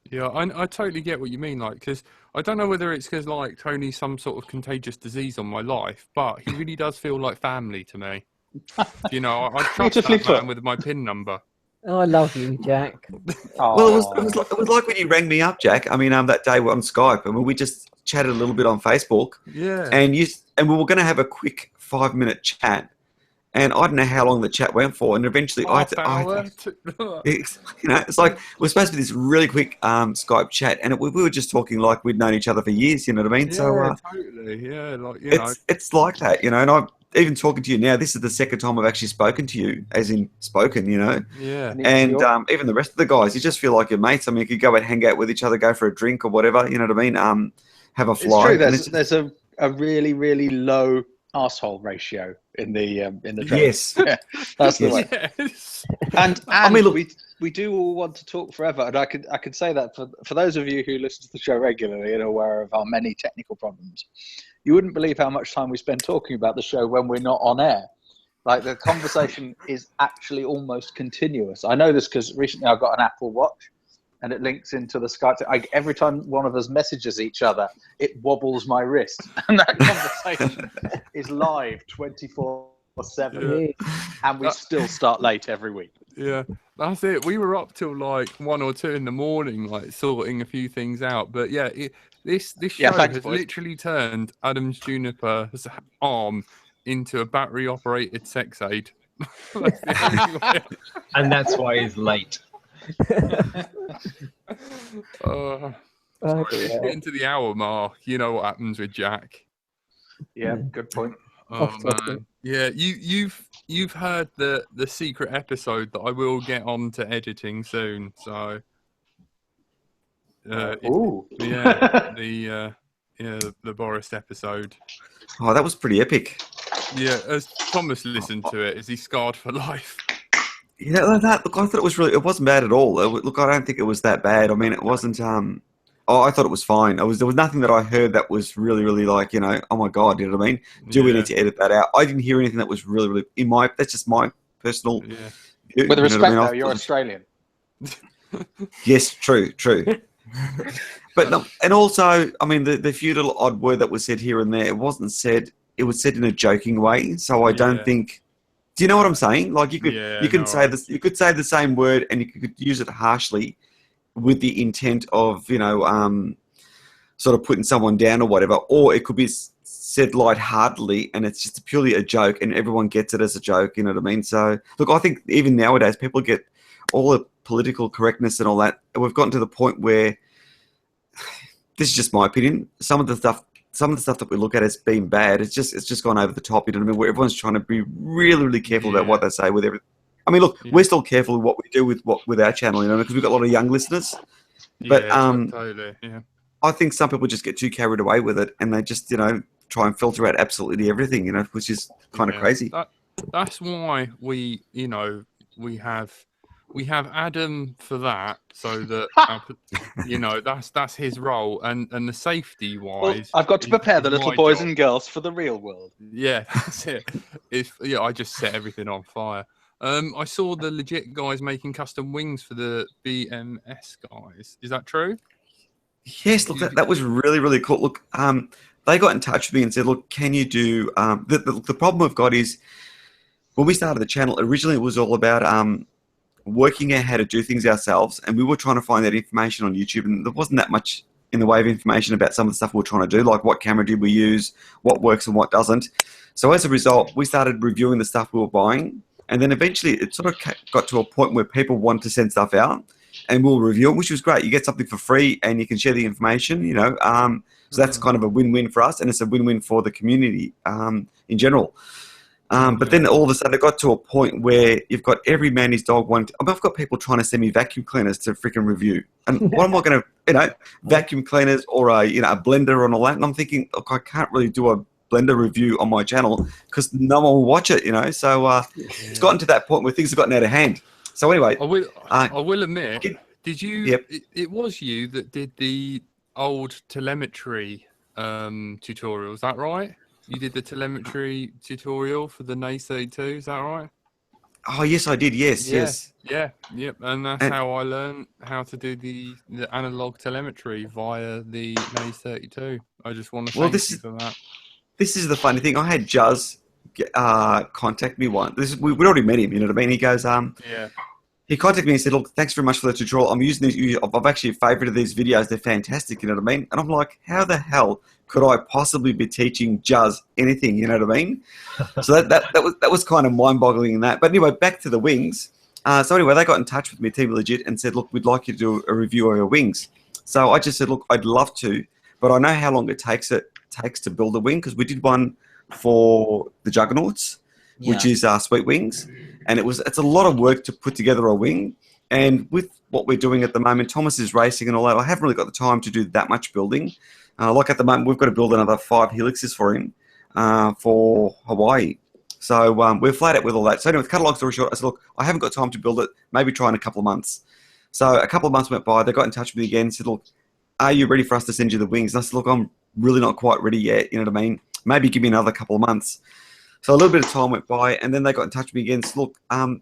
Yeah, I totally get what you mean, like, because I don't know whether it's because, like, Tony's some sort of contagious disease on my life, but he really does feel like family to me. I trust that man with my PIN number. Oh, I love you, Jack. Well, it was like when you rang me up, Jack. I mean, that day on Skype, I mean, we just chatted a little bit on Facebook. Yeah. And we were going to have a quick 5-minute chat, and I don't know how long the chat went for, and eventually it's like we're supposed to be this really quick Skype chat, and we were just talking like we'd known each other for years. You know what I mean? Yeah, totally. Yeah, like it's like that, and I'm even talking to you now. This is the second time I've actually spoken to you, as in spoken. Yeah. And even the rest of the guys, you just feel like you're mates. I mean, you could go and hang out with each other, go for a drink or whatever. You know what I mean? Have a fly. It's true. There's a really, really low arsehole ratio in the train. Yes. Yeah, that's the way. Yes. And I mean, look, we do all want to talk forever, and I could say that for those of you who listen to the show regularly and are aware of our many technical problems, you wouldn't believe how much time we spend talking about the show when we're not on air. Like, the conversation is actually almost continuous. I know this because recently I got an Apple Watch, and it links into the Skype. Every time one of us messages each other, it wobbles my wrist. And that conversation is live 24/7. And we still start late every week. Yeah, that's it. We were up till like 1 or 2 in the morning, like sorting a few things out. But yeah, this show has literally turned Adam's Juniper's arm into a battery-operated sex aid. And that's why he's late. Getting to the hour mark, you know what happens with Jack. Yeah, good point. Oh man, yeah, you've heard the secret episode that I will get on to editing soon. So, the Boris episode. Oh, that was pretty epic. Yeah, as Thomas listened to it, is he scarred for life? Yeah, look, I thought it wasn't bad at all. Look, I don't think it was that bad. I mean, it wasn't. I thought it was fine. There was nothing that I heard that was really, really like, oh my God, you know what I mean? We need to edit that out? I didn't hear anything that was really, really that's just my personal view. With respect, though, you're Australian. Yes, true. But no, and also, I mean, the few little odd word that was said here and there, it wasn't said. It was said in a joking way, so I don't think. Do you know what I'm saying? Like you could say this. You could say the same word, and you could use it harshly, with the intent of sort of putting someone down or whatever, or it could be said lightheartedly, and it's just purely a joke, and everyone gets it as a joke. You know what I mean? So look, I think even nowadays people get all the political correctness and all that. And we've gotten to the point where this is just my opinion. Some of the stuff that we look at as being bad, it's just gone over the top. You know what I mean? Where everyone's trying to be really, really careful about what they say with everything. I mean, look, we're still careful with what we do with our channel, you know, because we've got a lot of young listeners. But totally. I think some people just get too carried away with it, and they just try and filter out absolutely everything, which is kind of crazy. That's why we have Adam for that, so that that's his role, and the safety wise. Well, I've got to prepare the little boys and girls for the real world. Yeah, that's it. I just set everything on fire. I saw the legit guys making custom wings for the BMS guys. Is that true? Yes, look, that was really, really cool. Look, they got in touch with me and said, look, can you do... the problem we've got is when we started the channel, originally it was all about working out how to do things ourselves, and we were trying to find that information on YouTube, and there wasn't that much in the way of information about some of the stuff we were trying to do, like what camera did we use, what works and what doesn't. So as a result, we started reviewing the stuff we were buying, and then eventually it sort of got to a point where people wanted to send stuff out, and we'll review it, which was great. You get something for free, and you can share the information, you know. So that's kind of a win-win for us, and it's a win-win for the community in general. But then all of a sudden it got to a point where you've got every man his dog wanting to, I've got people trying to send me vacuum cleaners to freaking review. And what am I going to, you know, vacuum cleaners or a blender and all that? And I'm thinking, look, I can't really do a blender review on my channel because no one will watch it, you know. So it's gotten to that point where things have gotten out of hand. So anyway. I will admit, did you, Yep. it was you that did the old telemetry tutorial, is that right? You did the telemetry tutorial for the NACE 32, is that right? Oh, yes, I did. Yes. Yep. And that's how I learned how to do the analog telemetry via the NACE 32. I just want to thank you for that. This is the funny thing. I had Juz contact me once. We'd already met him, you know what I mean? He goes, yeah. He contacted me and said, look, thanks very much for the tutorial. I'm using these. I've actually favorited these videos. They're fantastic, you know what I mean? And I'm like, how the hell could I possibly be teaching Juz anything, you know what I mean? So that was kind of mind-boggling in that. But anyway, back to the wings. So anyway, they got in touch with me, Team Legit, and said, look, we'd like you to do a review of your wings. So I just said, look, I'd love to, but I know how long it takes to build a wing, because we did one for the Juggernauts, which is Sweet Wings. And it's a lot of work to put together a wing. And with what we're doing at the moment, Thomas is racing and all that, I haven't really got the time to do that much building. Like at the moment, we've got to build another 5 helixes for him for Hawaii. So we're flat out with all that. So anyway, to cut a long story short, I said, look, I haven't got time to build it. Maybe try in a couple of months. So a couple of months went by. They got in touch with me again and said, look, are you ready for us to send you the wings? And I said, look, I'm really not quite ready yet. You know what I mean? Maybe give me another couple of months. So a little bit of time went by, and then they got in touch with me again and said, look,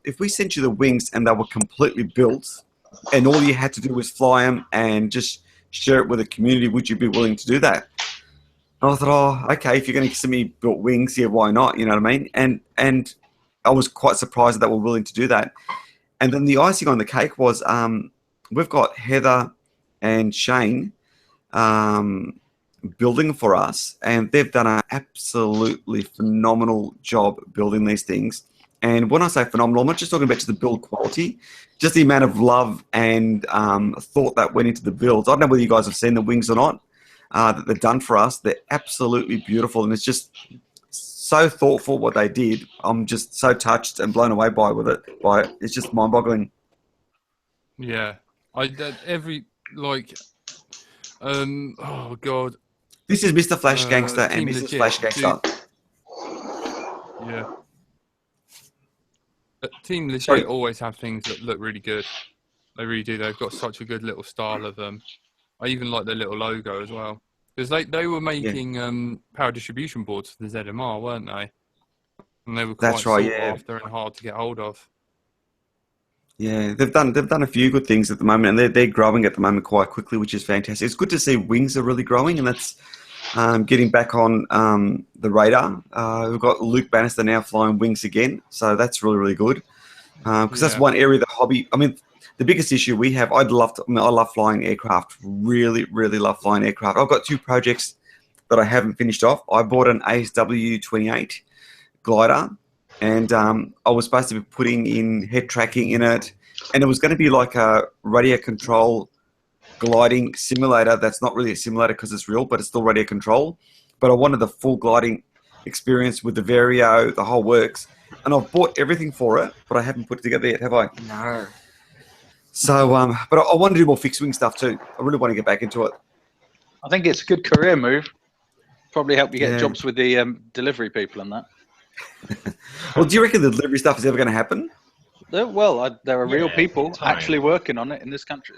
if we sent you the wings and they were completely built and all you had to do was fly them and just share it with the community, would you be willing to do that? And I thought, oh, okay, if you're going to send me built wings, yeah, why not? You know what I mean? And I was quite surprised that they were willing to do that. And then the icing on the cake was we've got Heather and Shane building for us, and they've done an absolutely phenomenal job building these things. And when I say phenomenal, I'm not just talking about just the build quality, just the amount of love and thought that went into the builds. I don't know whether you guys have seen the wings or not that they've done for us. They're absolutely beautiful, and it's just so thoughtful what they did. I'm just so touched and blown away by it. It's just mind-boggling. Yeah, oh god. This is Mr. Flash Gangster and Mrs. Legit, Flash Gangster. Yeah. Team Legit always have things that look really good. They really do. They've got such a good little style of them. I even like their little logo as well. Because they were making power distribution boards for the ZMR, weren't they? And they were quite sought after and hard to get hold of. Yeah, they've done a few good things at the moment, and they're growing at the moment quite quickly, which is fantastic. It's good to see wings are really growing, and that's getting back on the radar. We've got Luke Bannister now flying wings again, so that's really, really good. Because that's one area of the hobby. I mean, the biggest issue we have, I love flying aircraft. Really, really love flying aircraft. I've got 2 projects that I haven't finished off. I bought an ASW-28 glider, and I was supposed to be putting in head tracking in it, and it was going to be like a radio control gliding simulator. That's not really a simulator because it's real, but it's still radio control. But I wanted the full gliding experience with the Vario, the whole works, and I've bought everything for it, but I haven't put it together yet, have I? No. So, but I want to do more fixed wing stuff too. I really want to get back into it. I think it's a good career move. Probably help you get jobs with the delivery people and that. Well, do you reckon the delivery stuff is ever going to happen? Well, there are real people actually working on it in this country.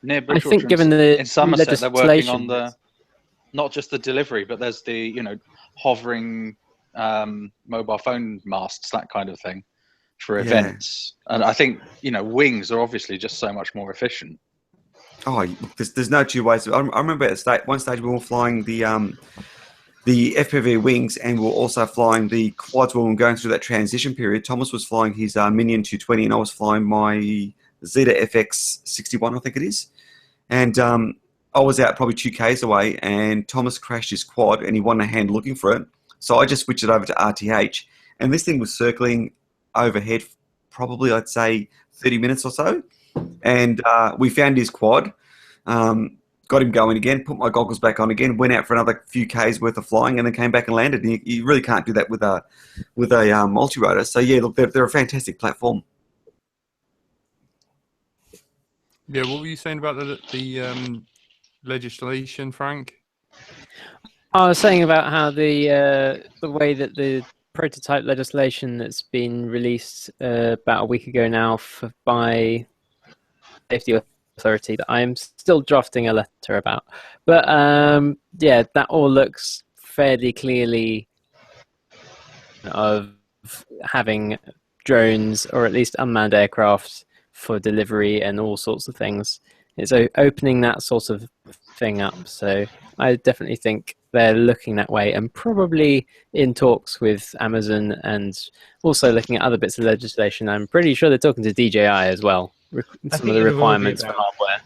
Near I think given in Somerset, they're working on legislation, not just the delivery, but there's the hovering mobile phone masts, that kind of thing, for events. And I think wings are obviously just so much more efficient. Oh, there's no two ways. I remember at one stage we were flying the FPV wings, and we were also flying the quads when we were going through that transition period. Thomas was flying his Minion 220, and I was flying my Zeta FX 61, I think it is. And I was out probably 2Ks away, and Thomas crashed his quad, and he wanted a hand looking for it. So I just switched it over to RTH, and this thing was circling overhead probably, I'd say, 30 minutes or so. And we found his quad, got him going again, put my goggles back on again, went out for another few Ks worth of flying, and then came back and landed. And you really can't do that with a multi-rotor. So yeah, look, they're a fantastic platform. Yeah, what were you saying about the legislation, Frank? I was saying about how the way that the prototype legislation that's been released about a week ago now by safety authority that I'm still drafting a letter about, but yeah, that all looks fairly clearly of having drones or at least unmanned aircraft for delivery and all sorts of things. It's opening that sort of thing up, so I definitely think they're looking that way, and probably in talks with Amazon and also looking at other bits of legislation. I'm pretty sure they're talking to DJI as well. Some of the requirements for hardware.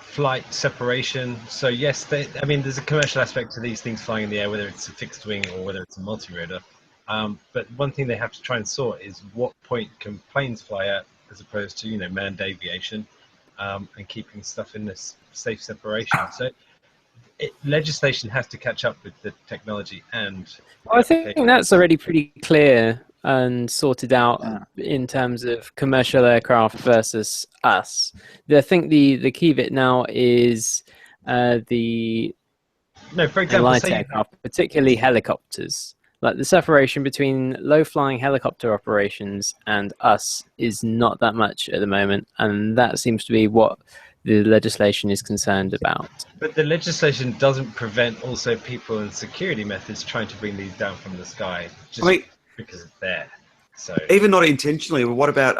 Flight separation. So yes, I mean, there's a commercial aspect to these things flying in the air, whether it's a fixed wing or whether it's a multi-rotor. But one thing they have to try and sort is what point can planes fly at, as opposed to manned aviation, and keeping stuff in this safe separation. So legislation has to catch up with the technology and. Well, I think that's already pretty clear and sorted out in terms of commercial aircraft versus us. I think the key bit now is the for example, light aircraft, particularly helicopters. Like the separation between low-flying helicopter operations and us is not that much at the moment, and that seems to be what the legislation is concerned about. But the legislation doesn't prevent also people and security methods trying to bring these down from the sky, just because it's there. So even not intentionally. What about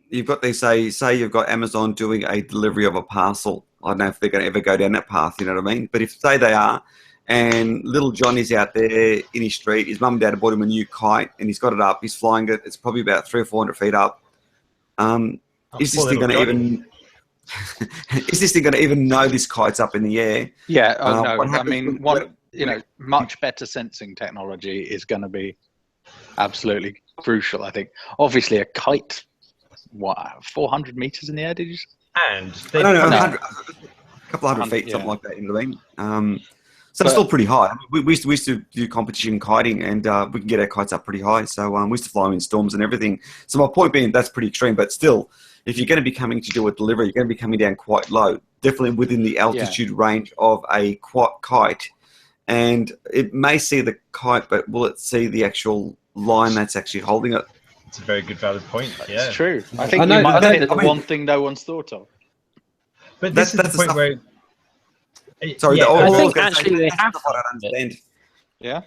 you've got these say you've got Amazon doing a delivery of a parcel. I don't know if they're going to ever go down that path. You know what I mean? But if say they are. And little Johnny's out there in his street. His mum and dad have bought him a new kite, and he's got it up. He's flying it. It's probably about 300 or 400 feet up. Is this thing going to even? Is this thing going to even know this kite's up in the air? Yeah. No. I mean, much better sensing technology is going to be absolutely crucial. I think. Obviously, a kite. What? 400 meters in the air? Did you say? And they a couple of hundred feet, something like that. You know what I mean? So it's still pretty high. We used to do competition kiting, and we can get our kites up pretty high. So we used to fly them in storms and everything. So my point being, that's pretty extreme. But still, if you're going to be coming to do a delivery, you're going to be coming down quite low, definitely within the altitude range of a kite. And it may see the kite, but will it see the actual line that's actually holding it? It's a very good, valid point. Yeah, it's true. I think you might hit the one thing no one's thought of. But this is the point where. Sorry, I think actually they have to understand. Yeah.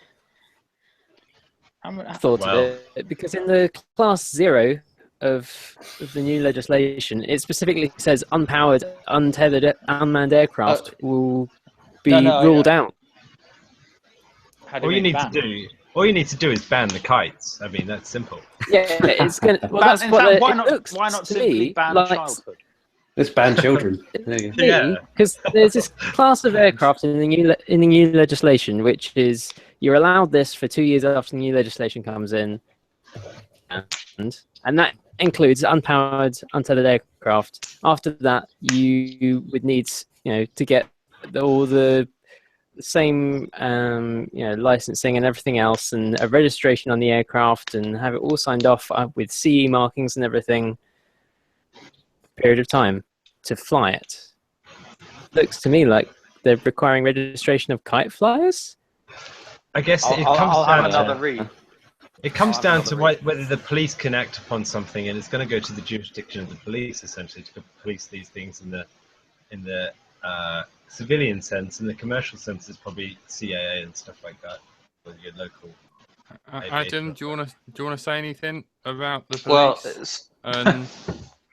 I thought of it because in the class 0 of the new legislation, it specifically says unpowered, untethered, unmanned aircraft will be ruled out. All you need to do is ban the kites. I mean, that's simple. Yeah, it's going to. Well, that's what it looks why not to simply me ban like. childhood? Let's ban children. Because there's this class of aircraft in the new legislation, which is you're allowed this for 2 years after the new legislation comes in, and that includes unpowered, untethered aircraft. After that, you would need to get all the same licensing and everything else, and a registration on the aircraft, and have it all signed off with CE markings and everything. Period of time to fly it. Looks to me like they're requiring registration of kite flyers. I guess it comes down to whether the police can act upon something, and it's going to go to the jurisdiction of the police essentially to police these things in the civilian sense. In the commercial sense, it's probably CAA and stuff like that, or your local. Adam, do you want to say anything about the police?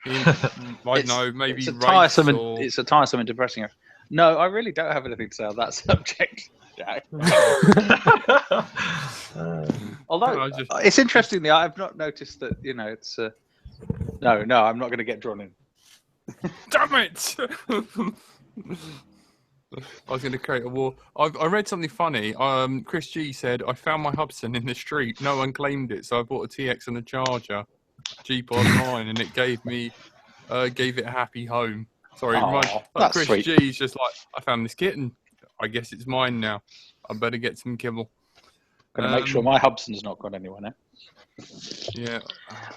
I know, maybe it's a race tiresome or... it's a tiresome and depressing. No, I really don't have anything to say on that subject, Jack. Although it's interesting, I've not noticed that. It's no, I'm not going to get drawn in. Damn it! I was going to create a war. I read something funny. Chris G said, I found my Hubson in the street. No one claimed it, so I bought a TX and a charger. Jeep online, and it gave it a happy home. Sorry, that's Chris sweet. G's just like, I found this kitten. I guess it's mine now. I better get some kibble. Going to make sure my Hubson's not got anyone in. Yeah.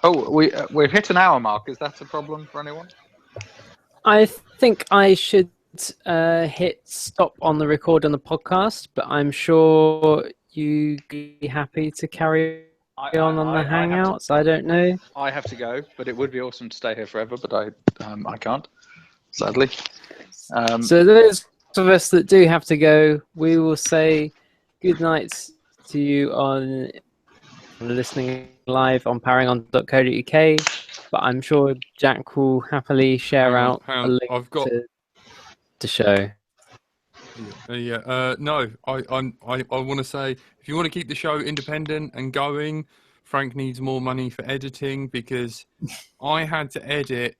Oh, we've hit an hour mark. Is that a problem for anyone? I think I should hit stop on the record on the podcast, but I'm sure you'd be happy to carry on the Hangouts. I don't know. I have to go, but it would be awesome to stay here forever, but I can't, sadly. So those of us that do have to go, we will say good night to you on listening live on poweringon.co.uk, but I'm sure Jack will happily share out a link to the show. No, I want to say, if you want to keep the show independent and going, Frank needs more money for editing, because I had to edit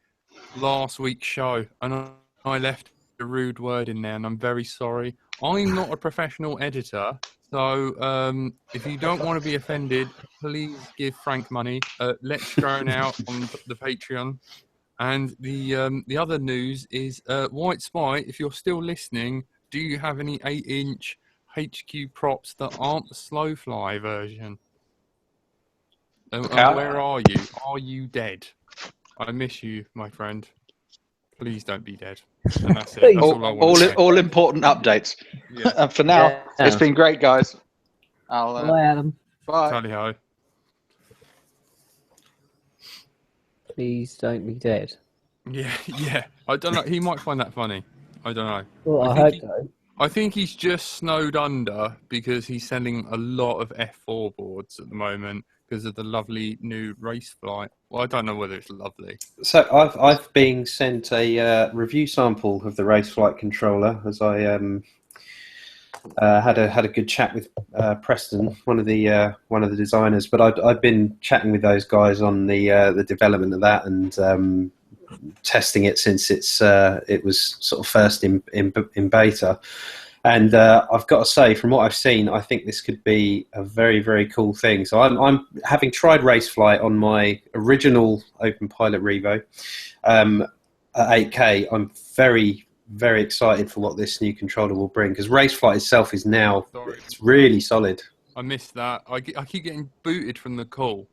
last week's show and I left a rude word in there, and I'm very sorry. I'm not a professional editor, so if you don't want to be offended, please give Frank money. Let's drone out on the Patreon. And the other news is White Spy, if you're still listening, do you have any 8-inch HQ props that aren't the slow fly version? And where are you? Are you dead? I miss you, my friend. Please don't be dead. And that's it. That's all I want to say. All important updates. Yeah. For now, it's been great, guys. Bye, Adam. Bye. Tally-ho. Please don't be dead. Yeah. I don't know. He might find that funny. I don't know. Well, I hope so. I think he's just snowed under because he's selling a lot of F4 boards at the moment because of the lovely new race flight. Well, I don't know whether it's lovely. So I've been sent a review sample of the race flight controller as I had a good chat with Preston, one of the designers. But I've been chatting with those guys on the development of that and testing it since it was sort of first in beta. And I've got to say, from what I've seen, I think this could be a very, very cool thing. So I'm having tried Raceflight on my original Open Pilot Revo at 8K. I'm very, very excited for what this new controller will bring, because Raceflight itself is now it's really solid. I missed that. I keep getting booted from the call.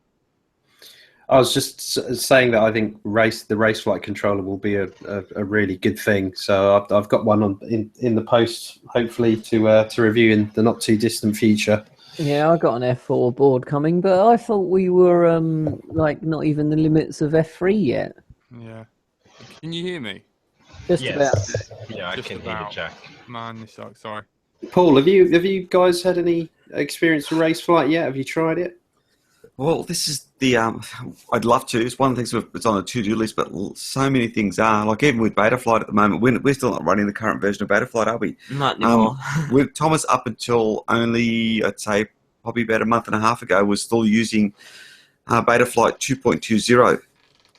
I was just saying that I think the Raceflight controller will be a really good thing. So I've got one in the post, hopefully to review in the not too distant future. Yeah, I got an F4 board coming, but I thought we were like not even the limits of F3 yet. Yeah. Can you hear me? Just about. Yeah, I can hear you, Jack. Man, this sucks. Sorry. Paul, have you guys had any experience with Raceflight yet? Have you tried it? Well, this is the I'd love to. It's one of the things that's on the to-do list, but so many things are. Like even with Betaflight at the moment, we're still not running the current version of Betaflight, are we? Not anymore. With Thomas, up until only, I'd say, probably about a month and a half ago, was still using Betaflight 2.20.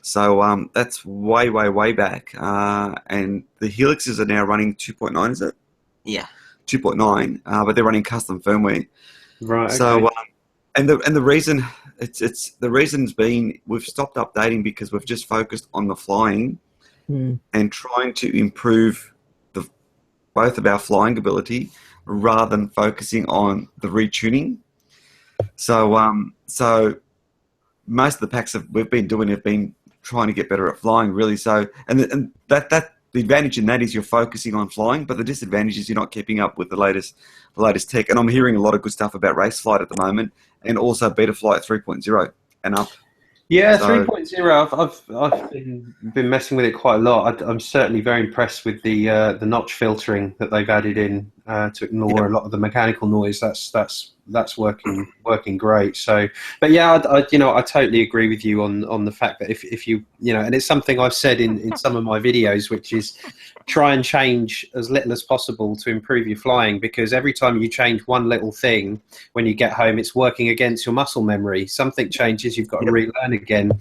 So that's way, way, way back. And the Helixes are now running 2.9, is it? Yeah. 2.9, but they're running custom firmware. Right. Okay. So, and the reason the reason's been we've stopped updating because we've just focused on the flying and trying to improve both of our flying ability rather than focusing on the retuning. So, so most of the packs we've been doing have been trying to get better at flying, really. So, and that the advantage in that is you're focusing on flying, but the disadvantage is you're not keeping up with the latest tech. And I'm hearing a lot of good stuff about Raceflight at the moment, and also Betaflight 3.0 and up. Yeah, so, 3.0. I've been messing with it quite a lot. I'm certainly very impressed with the notch filtering that they've added in to ignore a lot of the mechanical noise. That's working great. So, but yeah, I totally agree with you on the fact that if you and it's something I've said in some of my videos, which is try and change as little as possible to improve your flying, because every time you change one little thing when you get home, it's working against your muscle memory. Something changes, you've got to relearn again.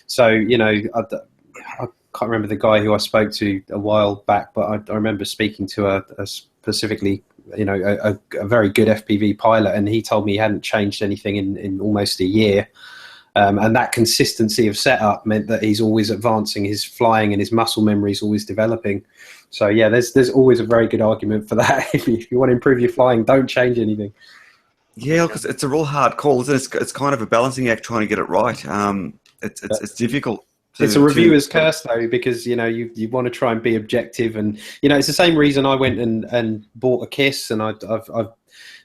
So I can't remember the guy who I spoke to a while back, but I remember speaking to a specifically, a very good FPV pilot, and he told me he hadn't changed anything in almost a year. And that consistency of setup meant that he's always advancing his flying and his muscle memory is always developing. So yeah, there's always a very good argument for that. If you want to improve your flying, don't change anything. Yeah, because it's a real hard call, isn't it? It's kind of a balancing act trying to get it right. It's difficult. It's a reviewer's curse, though, because you want to try and be objective, and it's the same reason I went and bought a KISS, and I've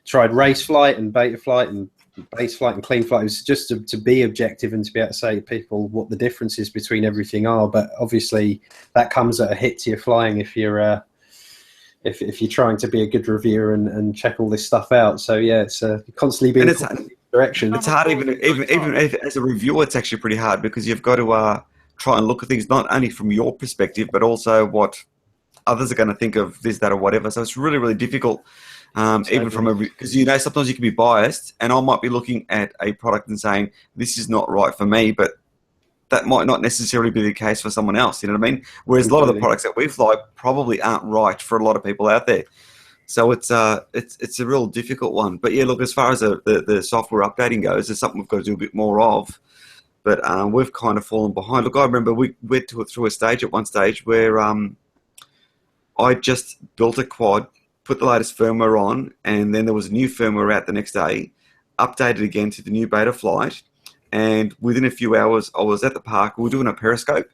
tried race flight and beta flight and base flight and clean flight. It was just to be objective and to be able to say to people what the differences between everything are. But obviously, that comes at a hit to your flying if you're trying to be a good reviewer and check all this stuff out. So yeah, it's constantly being direction. It's hard even if, as a reviewer, it's actually pretty hard because you've got to try and look at things not only from your perspective, but also what others are going to think of this, that, or whatever. So it's really, really difficult, even from because sometimes you can be biased, and I might be looking at a product and saying this is not right for me, but that might not necessarily be the case for someone else. You know what I mean? Whereas a lot of the products that we fly probably aren't right for a lot of people out there. So it's a real difficult one. But yeah, look, as far as the software updating goes, it's something we've got to do a bit more of. But we've kind of fallen behind. Look, I remember we went through a stage at one stage where I just built a quad, put the latest firmware on, and then there was a new firmware out the next day, updated again to the new beta flight, and within a few hours, I was at the park. We were doing a periscope,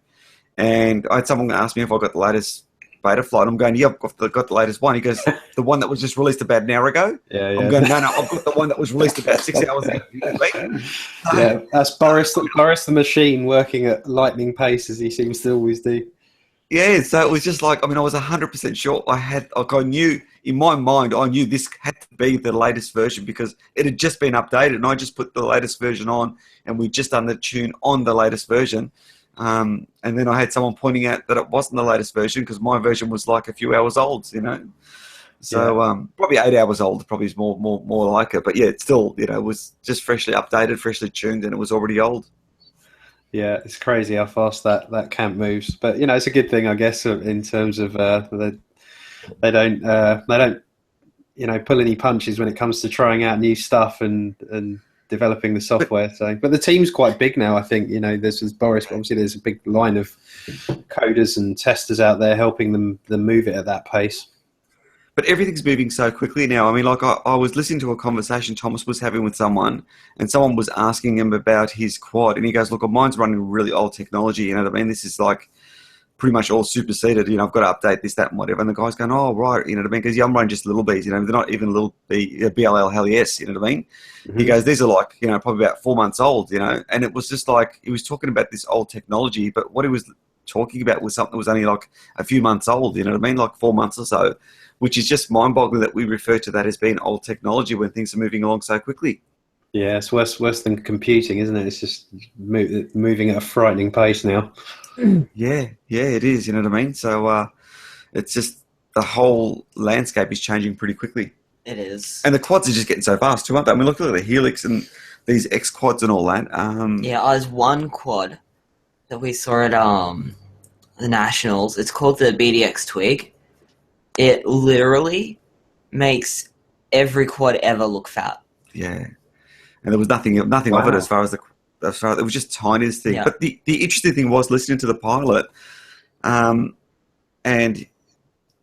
and I had someone ask me if I got the latest beta flight. I'm going, yeah, I've got the latest one. He goes, the one that was just released about an hour ago? Yeah. I'm going, no, I've got the one that was released about 6 hours ago. Yeah, that's Boris the machine working at lightning pace, as he seems to always do. Yeah, so it was just like, I was 100% sure I knew, in my mind, I knew this had to be the latest version because it had just been updated, and I just put the latest version on, and we just done the tune on the latest version. And then I had someone pointing out that it wasn't the latest version because my version was like a few hours old, So probably 8 hours old probably is more like it. But yeah, it's still, it was just freshly updated, freshly tuned, and it was already old. Yeah, it's crazy how fast that camp moves. But it's a good thing, I guess, in terms of they don't pull any punches when it comes to trying out new stuff and developing the software. But the team's quite big now. I think there's Boris, but obviously there's a big line of coders and testers out there helping them move it at that pace. But everything's moving so quickly now. I was listening to a conversation Thomas was having with someone, and someone was asking him about his quad, and he goes, "Look, mine's running really old technology. You know what I mean? This is like pretty much all superseded. I've got to update this, that, and whatever." And the guy's going, "Oh, right, you know what I mean? Because I'm running just little Bs. They're not even little B, BLL Hell yes. You know what I mean?" Mm-hmm. He goes, "These are like, probably about 4 months old. And it was just like he was talking about this old technology, but what he was talking about was something that was only like a few months old. You know what I mean? Like 4 months or so." Which is just mind-boggling that we refer to that as being old technology when things are moving along so quickly. Yeah, it's worse than computing, isn't it? It's just moving at a frightening pace now. Yeah, it is. You know what I mean? So it's just the whole landscape is changing pretty quickly. It is. And the quads are just getting so fast too, aren't they? Look at the Helix and these X quads and all that. There's one quad that we saw at the Nationals. It's called the BDX Twig. It literally makes every quad ever look fat. Yeah, and there was nothing of it as far as it was just tiniest thing. Yeah. But the interesting thing was listening to the pilot, and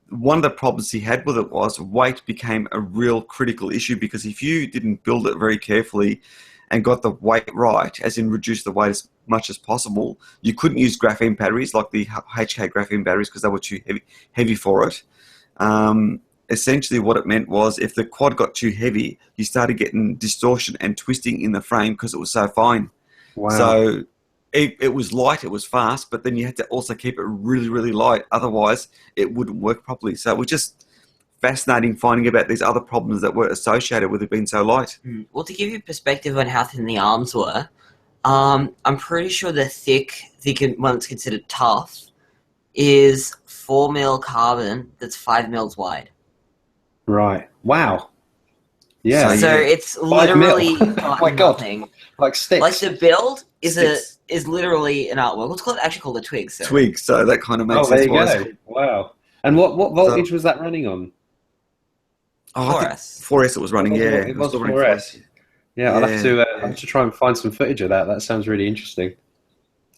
one of the problems he had with it was weight became a real critical issue because if you didn't build it very carefully and got the weight right, as in reduce the weight as much as possible, you couldn't use graphene batteries like the HK graphene batteries because they were too heavy for it. Essentially what it meant was if the quad got too heavy, you started getting distortion and twisting in the frame because it was so fine. Wow. So it was light, it was fast, but then you had to also keep it really, really light. Otherwise, it wouldn't work properly. So it was just fascinating finding about these other problems that were associated with it being so light. Well, to give you perspective on how thin the arms were, I'm pretty sure the thick one that's considered tough is 4 mil carbon that's 5 mils wide. Right. Wow. Yeah. So it's literally Oh my God. nothing. Like sticks. Like the build is Sticks. is literally an artwork. What's actually called a twig. So. Twigs, so that kind of makes there sense. you go. Wow. And what voltage was that running on? Oh, I think 4S. 4S it was running, yeah. It was still running 4S. Yeah, I'll Yeah. have to try and find some footage of that. That sounds really interesting.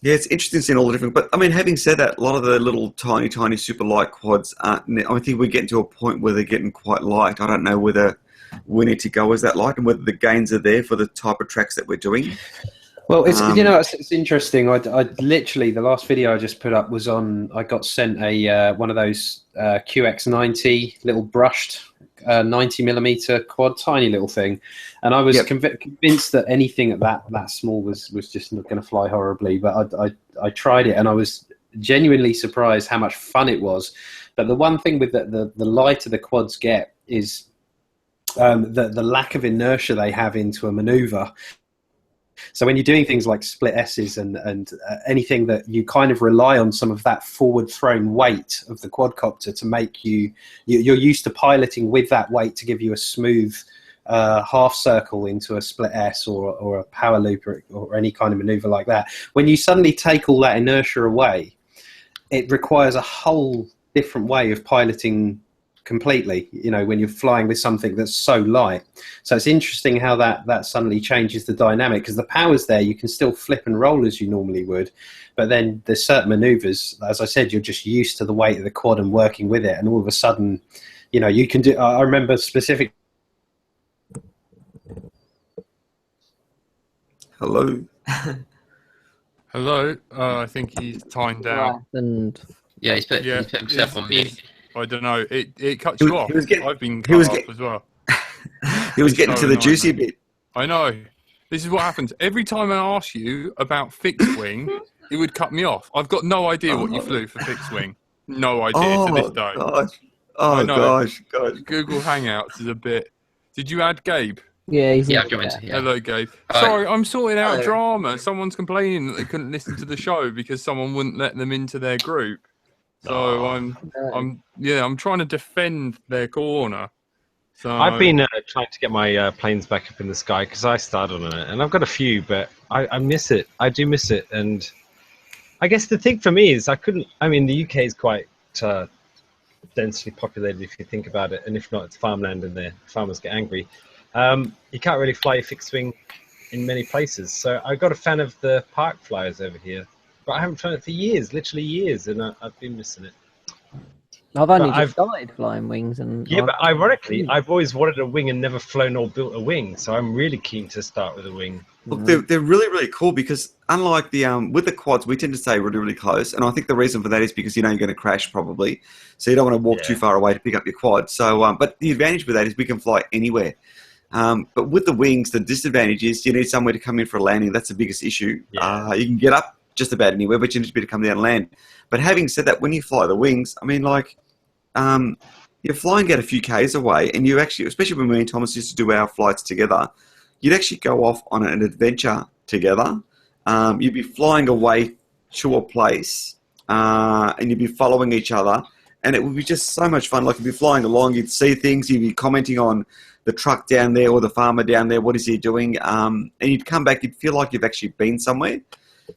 Yeah, it's interesting seeing all the different. But I mean, having said that, a lot of the little tiny super light quads aren't. I think we're getting to a point where they're getting quite light. I don't know whether we need to go as that light and whether the gains are there for the type of tracks that we're doing. Well, it's interesting. I literally the last video I just put up was on. I got sent a one of those QX90 little brushed 90mm quad, tiny little thing, and I was convinced that anything that small was just not going to fly horribly. But I tried it, and I was genuinely surprised how much fun it was. But the one thing with the lighter the quads get is the lack of inertia they have into a maneuver. So when you're doing things like split S's and anything that you kind of rely on some of that forward thrown weight of the quadcopter to make you're used to piloting with that weight to give you a smooth half circle into a split S or a power loop or any kind of maneuver like that. When you suddenly take all that inertia away, it requires a whole different way of piloting completely, when you're flying with something that's so light. So it's interesting how that suddenly changes the dynamic, because the power's there, you can still flip and roll as you normally would, but then there's certain maneuvers, as I said, you're just used to the weight of the quad and working with it, and all of a sudden, you can do. I remember specific. Hello. Hello. I think he's timed out. And yeah, he's put himself on mute. I don't know. It cuts you off. I've been cut off as well. He was getting to the juicy bit. I know. This is what happens. Every time I ask you about fixed wing, it would cut me off. I've got no idea what you flew for fixed wing. No idea to this day. Gosh. Oh, gosh. Google Hangouts is a bit... Did you add Gabe? Yeah, I've joined. Yeah. Hello, Gabe. Sorry, I'm sorting out drama. Someone's complaining that they couldn't listen to the show because someone wouldn't let them into their group. So I'm trying to defend their corner. So I've been trying to get my planes back up in the sky because I started on it, and I've got a few, but I miss it. I do miss it, and I guess the thing for me is the UK is quite densely populated if you think about it, and if not, it's farmland, and the farmers get angry. You can't really fly a fixed wing in many places, so I got a fan of the park flyers over here. But I haven't flown it for years, literally years, and I've been missing it. I've only just started flying wings, and but ironically, I've always wanted a wing and never flown or built a wing, so I'm really keen to start with a wing. Look, they're really, really cool because unlike the with the quads, we tend to stay really, really close, and I think the reason for that is because you're going to crash probably, so you don't want to walk too far away to pick up your quad. So, but the advantage with that is we can fly anywhere. But with the wings, the disadvantage is you need somewhere to come in for a landing. That's the biggest issue. Yeah. You can get up just about anywhere, but you need to be able to come down and land. But having said that, when you fly the wings, you're flying out a few Ks away, and you actually, especially when me and Thomas used to do our flights together, you'd actually go off on an adventure together. You'd be flying away to a place, and you'd be following each other, and it would be just so much fun. Like, you'd be flying along, you'd see things, you'd be commenting on the truck down there or the farmer down there, what is he doing? And you'd come back, you'd feel like you've actually been somewhere.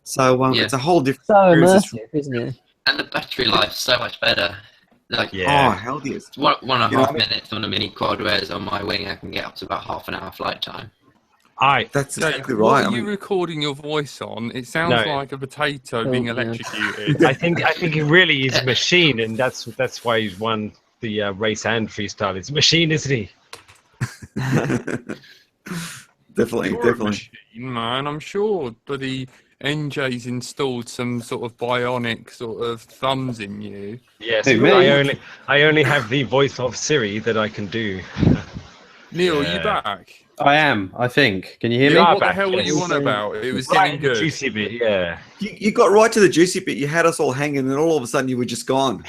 So it's a whole different experience. So immersive, isn't it? And the battery life's so much better. Like, oh, hell yes. 1.5 minutes on a mini quad, whereas on my wing I can get up to about half an hour flight time. That's exactly right. right. What are you recording your voice on? It sounds like a potato being electrocuted. I think it really is a machine, and that's why he's won the race and freestyle. It's a machine, isn't he? Definitely. Machine, man. I'm sure bloody NJ's installed some sort of bionic sort of thumbs in you. Yes, I only have the voice of Siri that I can do. Neil, are you back? I am, I think. Can you hear me? What the hell were you on about? It was getting good. Juicy bit, yeah. You got right to the juicy bit. You had us all hanging, and all of a sudden you were just gone.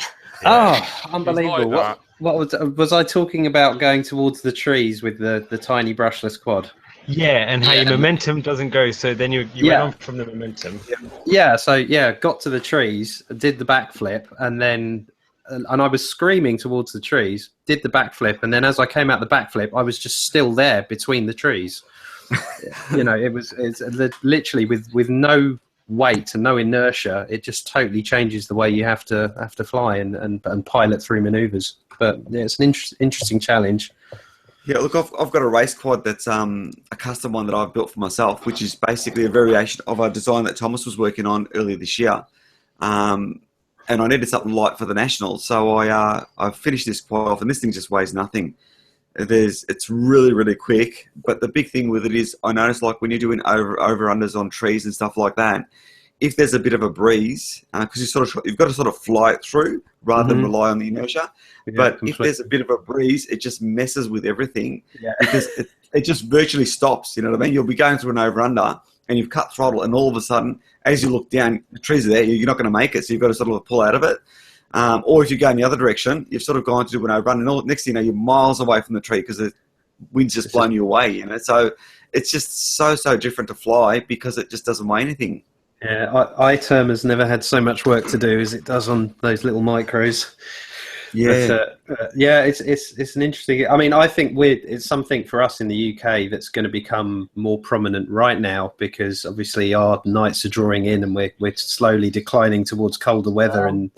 Oh, unbelievable. What was I talking about going towards the trees with the tiny brushless quad? Yeah, and how Yeah. your momentum doesn't go. So then you went on from the momentum. Yeah, so got to the trees, did the backflip, and I was screaming towards the trees, did the backflip, and then as I came out the backflip, I was just still there between the trees. It's literally with no weight and no inertia, it just totally changes the way you have to fly and pilot through maneuvers. But yeah, it's an interesting challenge. Yeah, look, I've got a race quad that's a custom one that I've built for myself, which is basically a variation of a design that Thomas was working on earlier this year. And I needed something light for the Nationals, so I finished this quad off, and this thing just weighs nothing. It's really, really quick, but the big thing with it is I noticed, like, when you're doing over-unders on trees and stuff like that, if there's a bit of a breeze, because you've got to sort of fly it through rather than rely on the inertia. Yeah, but completely. if there's a bit of a breeze, it just messes with everything because it just virtually stops. You know what I mean? You'll be going through an over-under and you've cut throttle, and all of a sudden, as you look down, the trees are there, you're not going to make it, so you've got to sort of pull out of it. Or if you go in the other direction, you've sort of gone to do an overrun, and next thing you know, you're miles away from the tree because the wind's just blown you away. You know, so it's just so different to fly because it just doesn't weigh anything. Yeah, iTerm has never had so much work to do as it does on those little micros. Yeah, but, it's an interesting. I mean, I think it's something for us in the UK that's going to become more prominent right now because obviously our nights are drawing in and we're slowly declining towards colder weather. I'm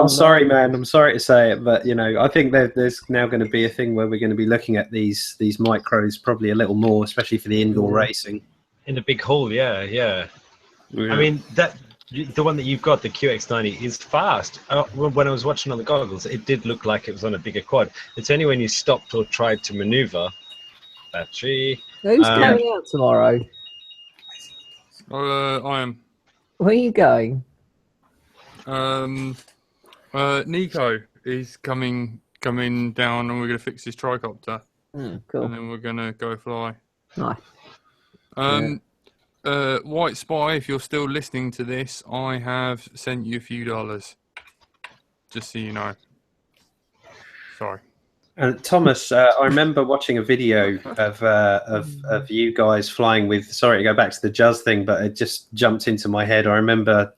sorry, man. I'm sorry to say it, but I think there's now going to be a thing where we're going to be looking at these micros probably a little more, especially for the indoor racing. In a big hall, yeah. I mean, the one that you've got, the QX90, is fast. When I was watching on the goggles, it did look like it was on a bigger quad. It's only when you stopped or tried to maneuver. Battery. Who's going out tomorrow? I am. Where are you going? Nico is coming down, and we're going to fix his tricopter. Cool. And then we're going to go fly. Nice. White Spy, if you're still listening to this, I have sent you a few dollars. Just so you know. Sorry. Thomas, I remember watching a video of you guys flying with. Sorry to go back to the Jazz thing, but it just jumped into my head. I remember,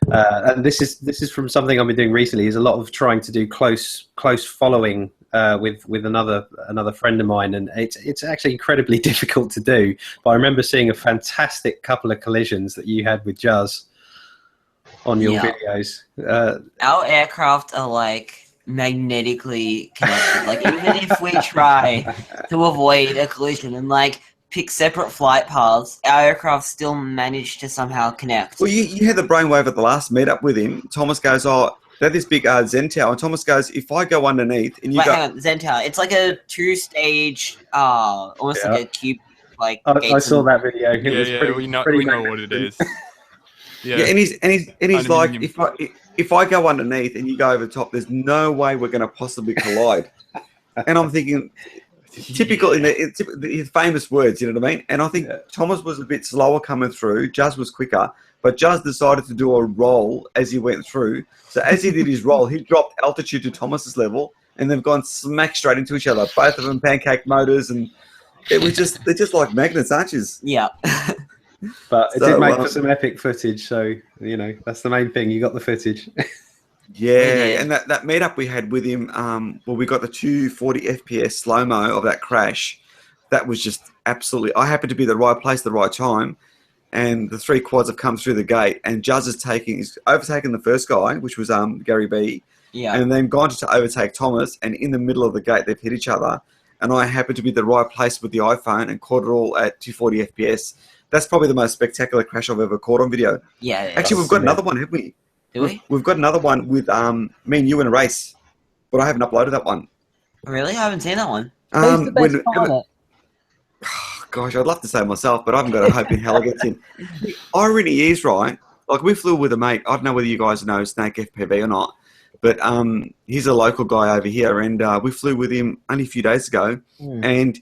and this is from something I've been doing recently. Is a lot of trying to do close following with another friend of mine, and it's actually incredibly difficult to do. But I remember seeing a fantastic couple of collisions that you had with Jazz on your videos. Our aircraft are like magnetically connected. Like even if we try to avoid a collision and like pick separate flight paths, our aircraft still manage to somehow connect. Well, you had the brainwave at the last meetup with him. Thomas goes, "Oh, they're this big Zen tower," and Thomas goes, "If I go underneath and you go..." Hang on, Zen tower. It's like a two-stage, almost like a cube. Like I saw that video. It was pretty, we know what it is. Yeah, and he's like, if I go underneath and you go over the top, there's no way we're going to possibly collide. And I'm thinking, typical in the famous words, you know what I mean? And I think Thomas was a bit slower coming through. Jazz was quicker, but Jazz decided to do a roll as he went through. So as he did his roll, he dropped altitude to Thomas's level, and they've gone smack straight into each other. Both of them pancake motors, and they're just like magnets, aren't you? Yeah. But it did make for some epic footage, so that's the main thing. You got the footage. Yeah, and that meetup we had with him, we got the 240 FPS slow-mo of that crash. That was just absolutely... I happened to be at the right place at the right time, and the three quads have come through the gate, and Juzz is overtaken the first guy, which was Gary B, and then gone to overtake Thomas, and in the middle of the gate, they've hit each other, and I happened to be at the right place with the iPhone and caught it all at 240 FPS. That's probably the most spectacular crash I've ever caught on video. Yeah. Actually, we've got another one, haven't we? Do we? We've got another one with me and you in a race, but I haven't uploaded that one. Really? I haven't seen that one. Who's the best pilot? Gosh, I'd love to say myself, but I haven't got a hope in hell it gets in. The irony is, right, like we flew with a mate. I don't know whether you guys know Snake FPV or not, but he's a local guy over here, and we flew with him only a few days ago, and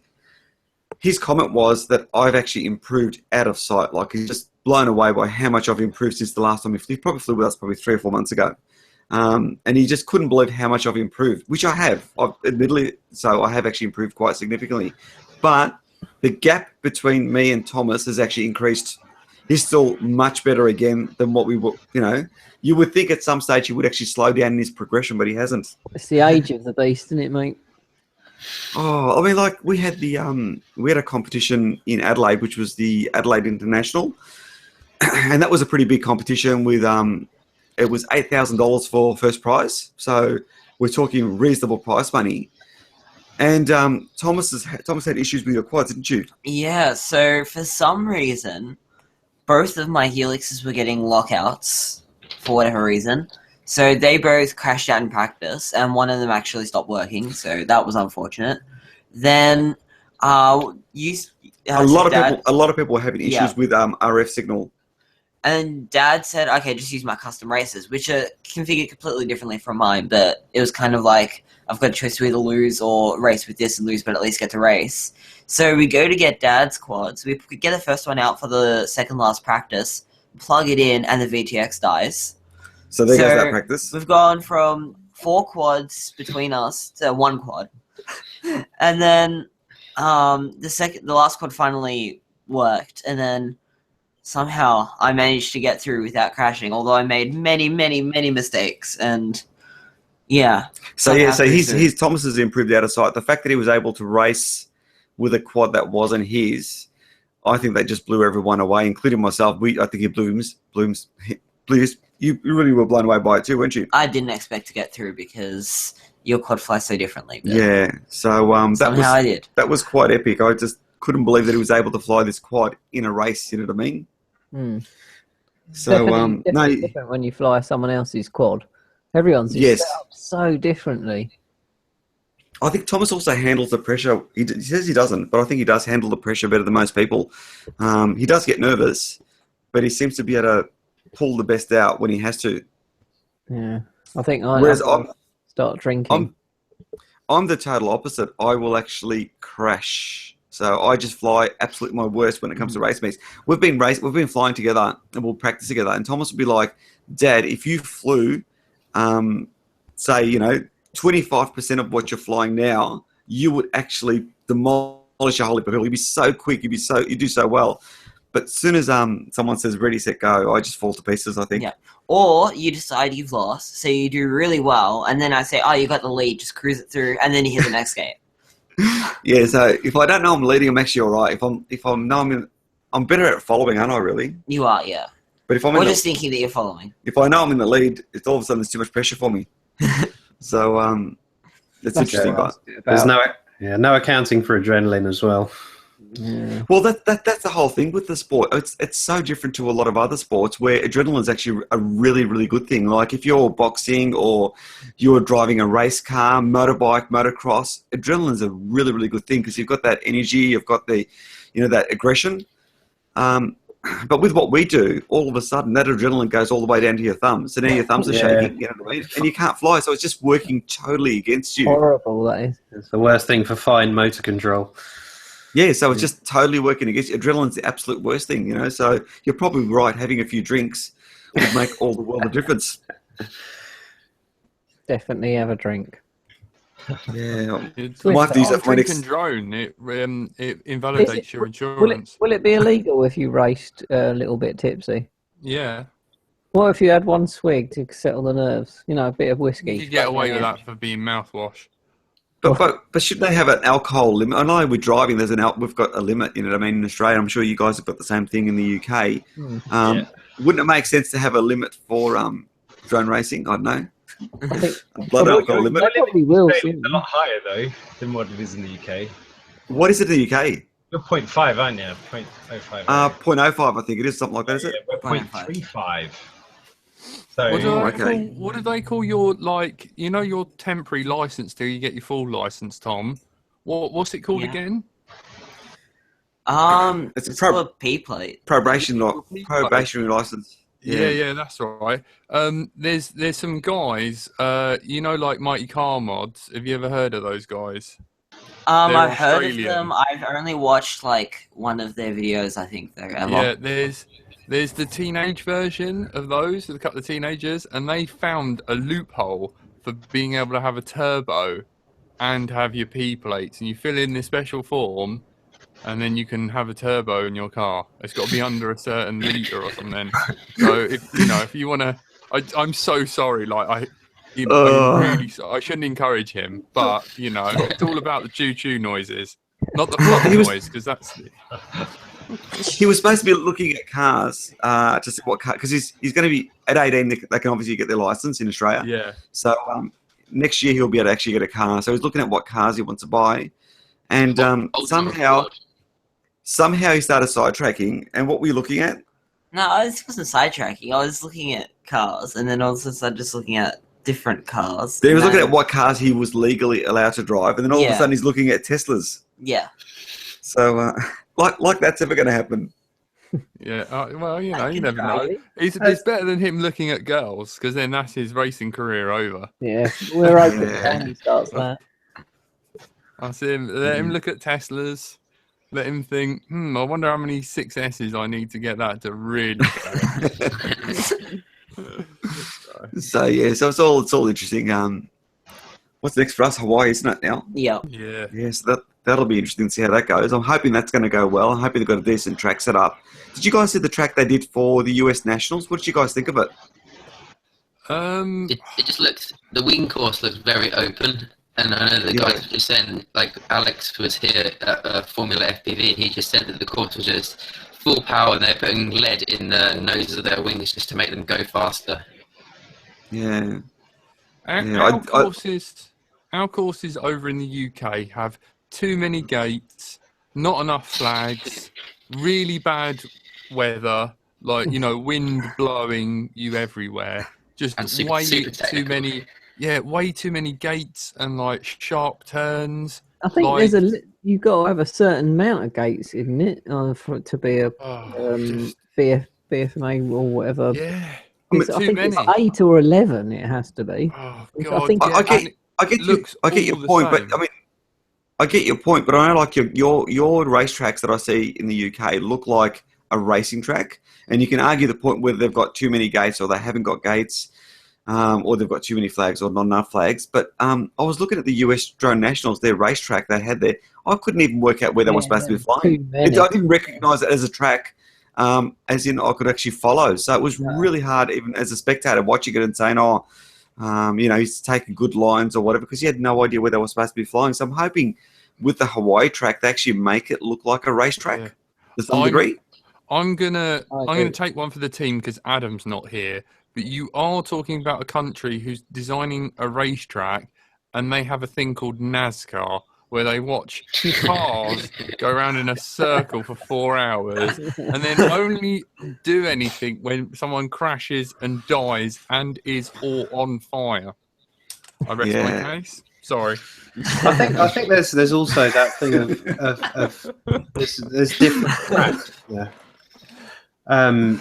his comment was that I've actually improved out of sight. Like, he's just blown away by how much I've improved since the last time he probably flew with us 3 or 4 months ago. and he just couldn't believe how much I've improved, which I have, admittedly. So I have actually improved quite significantly, but the gap between me and Thomas has actually increased. He's still much better again than what we were. You would think at some stage he would actually slow down in his progression, but he hasn't. It's the age of the beast, isn't it, mate? Oh, I mean, like we had a competition in Adelaide, which was the Adelaide International, and that was a pretty big competition with it was $8,000 for first prize. So we're talking reasonable prize money. And Thomas had issues with your quads, didn't you? Yeah, so for some reason, both of my helixes were getting lockouts for whatever reason. So they both crashed out in practice, and one of them actually stopped working, so that was unfortunate. Then a lot of people were having issues with RF signal. And Dad said, okay, just use my custom races, which are configured completely differently from mine, but it was kind of like, I've got a choice to either lose or race with this and lose, but at least get to race. So we go to get Dad's quads. We get the first one out for the second last practice, plug it in, and the VTX dies. So there goes that practice. We've gone from 4 quads between us to 1 quad. And then the last quad finally worked, and then somehow I managed to get through without crashing, although I made many, many, many mistakes, and yeah. So Thomas has improved out of sight. The fact that he was able to race with a quad that wasn't his, I think they just blew everyone away, including myself. I think he blew his. You really were blown away by it too, weren't you? I didn't expect to get through because your quad flies so differently. Yeah, so I did. That was quite epic. I just couldn't believe that he was able to fly this quad in a race. You know what I mean? So definitely different when you fly someone else's quad. Everyone's set up so differently. I think Thomas also handles the pressure. He says he doesn't, but I think he does handle the pressure better than most people. He does get nervous, but he seems to be able to pull the best out when he has to. Yeah, I think I start drinking. I'm the total opposite. I will actually crash. So I just fly absolutely my worst when it comes to race meets. We've been flying together and we'll practice together. And Thomas will be like, "Dad, if you flew, say 25% of what you're flying now, you would actually demolish a whole heap of people. You'd be so quick. You do so well. But as soon as someone says ready, set, go, I just fall to pieces, I think." Yeah. Or you decide you've lost, so you do really well, and then I say, "Oh, you got the lead. Just cruise it through," and then you hit the next gate. Yeah. So if I don't know I'm leading, I'm actually all right. I'm better at following, aren't I? Really? You are, yeah. But if I'm just thinking that you're following. If I know I'm in the lead, it's all of a sudden there's too much pressure for me. So that's interesting. But there's no accounting for adrenaline as well. Yeah. Well, that's the whole thing with the sport. It's so different to a lot of other sports where adrenaline is actually a really, really good thing. Like if you're boxing or you're driving a race car, motorbike, motocross, adrenaline is a really, really good thing because you've got that energy, you've got the, that aggression. But with what we do, all of a sudden that adrenaline goes all the way down to your thumbs, and now your thumbs are shaking, you know what I mean? And you can't fly, so it's just working totally against you. Horrible, that is. It's the worst thing for fine motor control. Yeah, so it's just totally working against you. Adrenaline's the absolute worst thing, So you're probably right. Having a few drinks would make all the world of difference. Definitely have a drink. Yeah, It's might have to use that for my drink and drone. It invalidates your insurance. Will it be illegal if you raced a little bit tipsy? Yeah. What if you had one swig to settle the nerves? A bit of whiskey. You get away with that for being mouthwash. But should they have an alcohol limit? I know with driving, we've got a limit. You know what I mean? In Australia, I'm sure you guys have got the same thing in the UK. Wouldn't it make sense to have a limit for drone racing? I don't know. I think Blood alcohol limit. probably will It's soon. a lot higher though than what it is in the UK. What is it in the UK? You're 0.5, aren't you? 0.05. 0.05, I think it is, something like that, is it? Yeah, we're 0.35. So What do they call your your temporary license till you get your full license, Tom? What's it called again? It's called P-plate. Probationary license. Yeah, that's right. There's some guys, like Mighty Car Mods. Have you ever heard of those guys? I've They're heard of Australian. them. I've only watched like one of their videos, I think, though. Ever. Yeah, there's the teenage version of those with a couple of teenagers, and they found a loophole for being able to have a turbo and have your P plates, and you fill in this special form, and then you can have a turbo in your car. It's got to be under a certain litre or something. So if you want to, I'm so sorry. Like I'm really I shouldn't encourage him, but it's all about the choo-choo noises, not the flop noise, because that's. He was supposed to be looking at cars to see what car, because he's going to be at 18. They can obviously get their license in Australia. Yeah. So next year he'll be able to actually get a car. So he's looking at what cars he wants to buy, and somehow he started sidetracking. And what were you looking at? No, I wasn't sidetracking. I was looking at cars, and then also started just looking at different cars. He was looking at what cars he was legally allowed to drive, and then all of a sudden he's looking at Teslas. Yeah. So, like that's ever going to happen. Yeah, well, you never know. It's better than him looking at girls, because then that's his racing career over. Yeah, we're open when he starts that. That's him. Let him look at Teslas. Let him think, I wonder how many 6S's I need to get that to really go. So it's all interesting. What's next for us? Hawaii, isn't it now? Yeah. Yeah, so that'll be interesting to see how that goes. I'm hoping that's going to go well. I'm hoping they've got a decent track set up. Did you guys see the track they did for the US Nationals? What did you guys think of it? It just looked, the wing course looked very open. And I know the guys were just saying, like Alex was here at Formula FPV, and he just said that the course was just full power, and they're putting lead in the noses of their wings just to make them go faster. Yeah. Our courses over in the UK have too many gates, not enough flags, really bad weather, like wind blowing you everywhere. Just way too many. Yeah, way too many gates and like sharp turns. I think you've got to have a certain amount of gates, isn't it, for it to be a BFMA or whatever. Yeah, I think it's 8 or 11. It has to be. Oh God! I get your point, but I get your point, but I know like your racetracks that I see in the UK look like a racing track, and you can argue the point whether they've got too many gates or they haven't got gates. Or they've got too many flags or not enough flags. But I was looking at the US Drone Nationals, their racetrack they had there. I couldn't even work out where they were supposed to be flying. I didn't recognise it as a track, as in I could actually follow. So it was really hard, even as a spectator, watching it and saying, he's taking good lines or whatever, because you had no idea where they were supposed to be flying. So I'm hoping with the Hawaii track, they actually make it look like a racetrack to some degree. I'm gonna take one for the team because Adam's not here. But you are talking about a country who's designing a racetrack, and they have a thing called NASCAR, where they watch cars go around in a circle for 4 hours, and then only do anything when someone crashes and dies and is all on fire. I rest my case. Sorry. I think there's also that thing of there's different tracks. Yeah. Can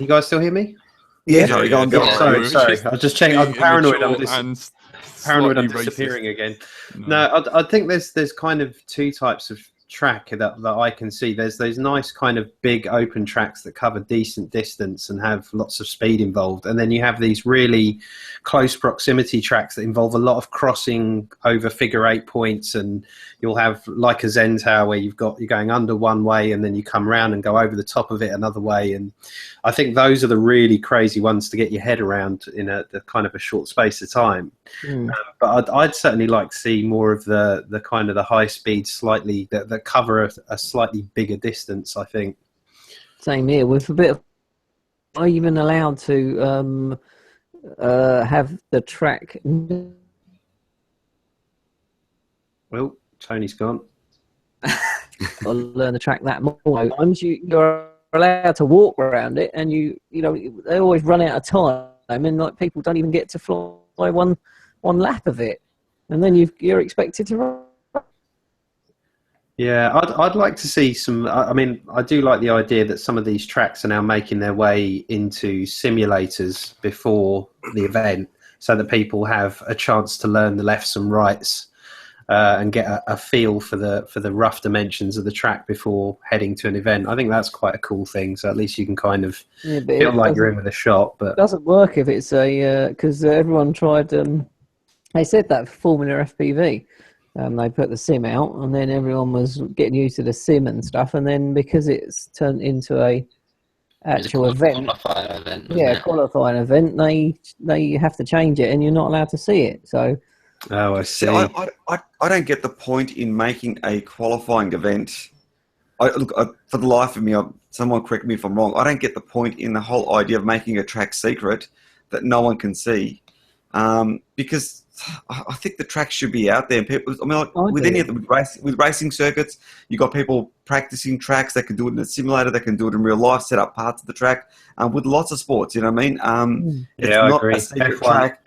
you guys still hear me? Yeah, sorry, go on. Sorry. I was just checking. I'm paranoid. I'm disappearing again. No, I think there's kind of two types of track that I can see. There's those nice kind of big open tracks that cover decent distance and have lots of speed involved, and then you have these really close proximity tracks that involve a lot of crossing over figure 8 points, and you'll have like a Zen Tower where you're going under one way and then you come around and go over the top of it another way. And I think those are the really crazy ones to get your head around in a kind of a short space of time. But I'd certainly like to see more of the kind of the high speed slightly that cover a slightly bigger distance, I think. Same here. With a bit of, are you even allowed to have the track? Well, Tony's gone. Or learn the track that more times. You're allowed to walk around it, and they always run out of time, and like people don't even get to fly one lap of it, and then you're expected to run. Yeah, I'd like to see some. I mean, I do like the idea that some of these tracks are now making their way into simulators before the event, so that people have a chance to learn the lefts and rights and get a feel for the rough dimensions of the track before heading to an event. I think that's quite a cool thing. So at least you can kind of feel like you're in with a shot. But it doesn't work if it's a because everyone tried. They said that for Formula FPV. They put the sim out, and then everyone was getting used to the sim and stuff. And then because it's turned into a actual event, qualifying event, they have to change it, and you're not allowed to see it. So, I see. I don't get the point in making a qualifying event. For the life of me, someone correct me if I'm wrong. I don't get the point in the whole idea of making a track secret that no one can see, because I think the track should be out there. People, I mean, with racing circuits, you got people practicing tracks. They can do it in a simulator. They can do it in real life. Set up parts of the track. With lots of sports, you know what I mean? It's not a secret track.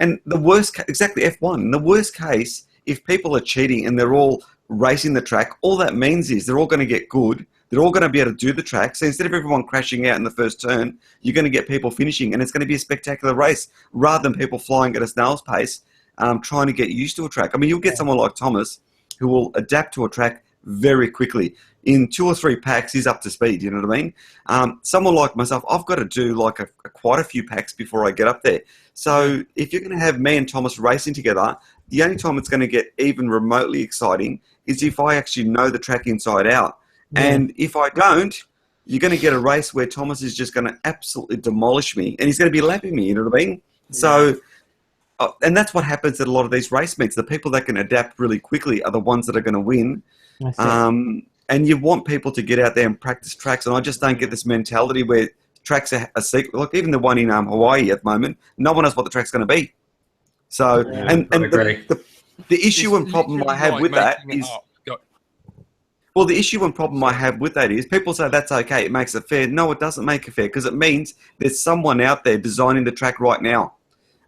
And the worst, exactly F1. In the worst case, if people are cheating and they're all racing the track, all that means is they're all going to get good. They're all going to be able to do the track. So instead of everyone crashing out in the first turn, you're going to get people finishing, and it's going to be a spectacular race rather than people flying at a snail's pace, trying to get used to a track. I mean, you'll get someone like Thomas who will adapt to a track very quickly. In 2 or 3 packs, he's up to speed. You know what I mean? Someone like myself, I've got to do like quite a few packs before I get up there. So if you're going to have me and Thomas racing together, the only time it's going to get even remotely exciting is if I actually know the track inside out. Yeah. And if I don't, you're going to get a race where Thomas is just going to absolutely demolish me, and he's going to be lapping me, you know what I mean? Yeah. So, and that's what happens at a lot of these race meets. The people that can adapt really quickly are the ones that are going to win. And you want people to get out there and practice tracks, and I just don't get this mentality where tracks are a secret. Like even the one in Hawaii at the moment, no one knows what the track's going to be. So, and the issue and problem I have with that is... Well, the issue and problem I have with that is people say that's okay, it makes it fair. No, it doesn't make it fair, because it means there's someone out there designing the track right now.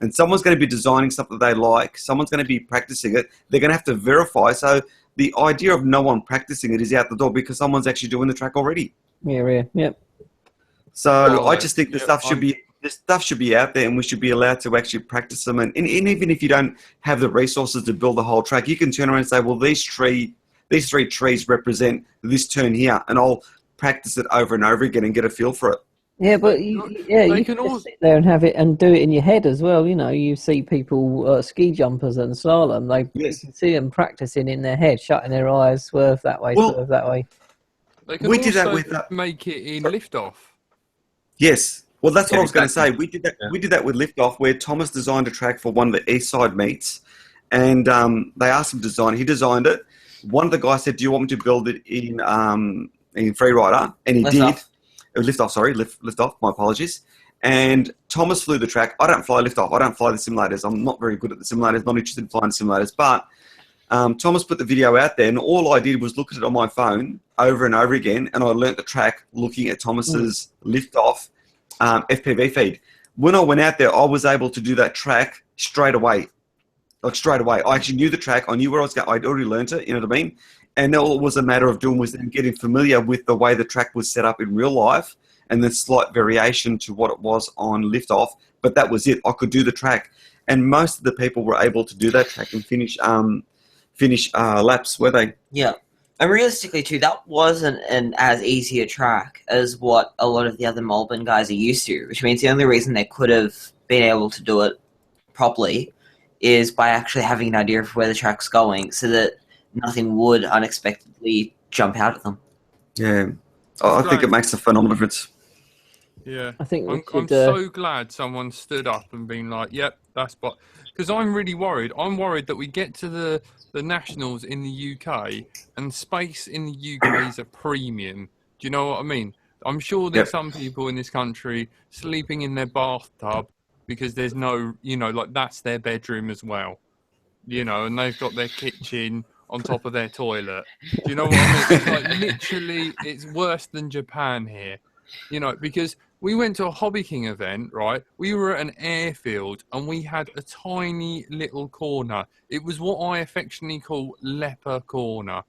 And someone's going to be designing something they like. Someone's going to be practicing it. They're going to have to verify. So the idea of no one practicing it is out the door because someone's actually doing the track already. Yeah. So I just think the stuff should be out there, and we should be allowed to actually practice them. And even if you don't have the resources to build the whole track, you can turn around and say, well, these 3 trees represent this turn here, and I'll practice it over and over again and get a feel for it. Yeah, but you can just sit there and have it and do it in your head as well. You know, you see people, ski jumpers and slalom, you can see them practicing in their head, shutting their eyes, swerve that way, swerve that way. They can did that with make it in liftoff. Yes. Well, that's what I was going to say. We did that. Yeah. We did that with liftoff, where Thomas designed a track for one of the East Side meets, and they asked him to design. He designed it. One of the guys said, "Do you want me to build it in Freerider?" And he did. Liftoff. My apologies. And Thomas flew the track. I don't fly liftoff. I don't fly the simulators. I'm not very good at the simulators. Not interested in flying simulators. But Thomas put the video out there, and all I did was look at it on my phone over and over again, and I learnt the track looking at Thomas's liftoff FPV feed. When I went out there, I was able to do that track straight away. I actually knew the track. I knew where I was going. I'd already learnt it, you know what I mean? And all it was a matter of doing was then getting familiar with the way the track was set up in real life, and the slight variation to what it was on liftoff. But that was it. I could do the track. And most of the people were able to do that track and finish laps, were they? Yeah. And realistically, too, that wasn't an as easy a track as what a lot of the other Melbourne guys are used to, which means the only reason they could have been able to do it properly is by actually having an idea of where the track's going, so that nothing would unexpectedly jump out at them. Yeah. I think it makes a phenomenal difference. Yeah. I think I'm so glad someone stood up and been like, yep, that's what... Because I'm really worried. I'm worried that we get to the Nationals in the UK and space in the UK is a premium. Do you know what I mean? I'm sure there's some people in this country sleeping in their bathtub because there's no, that's their bedroom as well. And they've got their kitchen on top of their toilet. Do you know what I mean? It's literally, it's worse than Japan here. Because we went to a Hobby King event, right? We were at an airfield and we had a tiny little corner. It was what I affectionately call leper corner.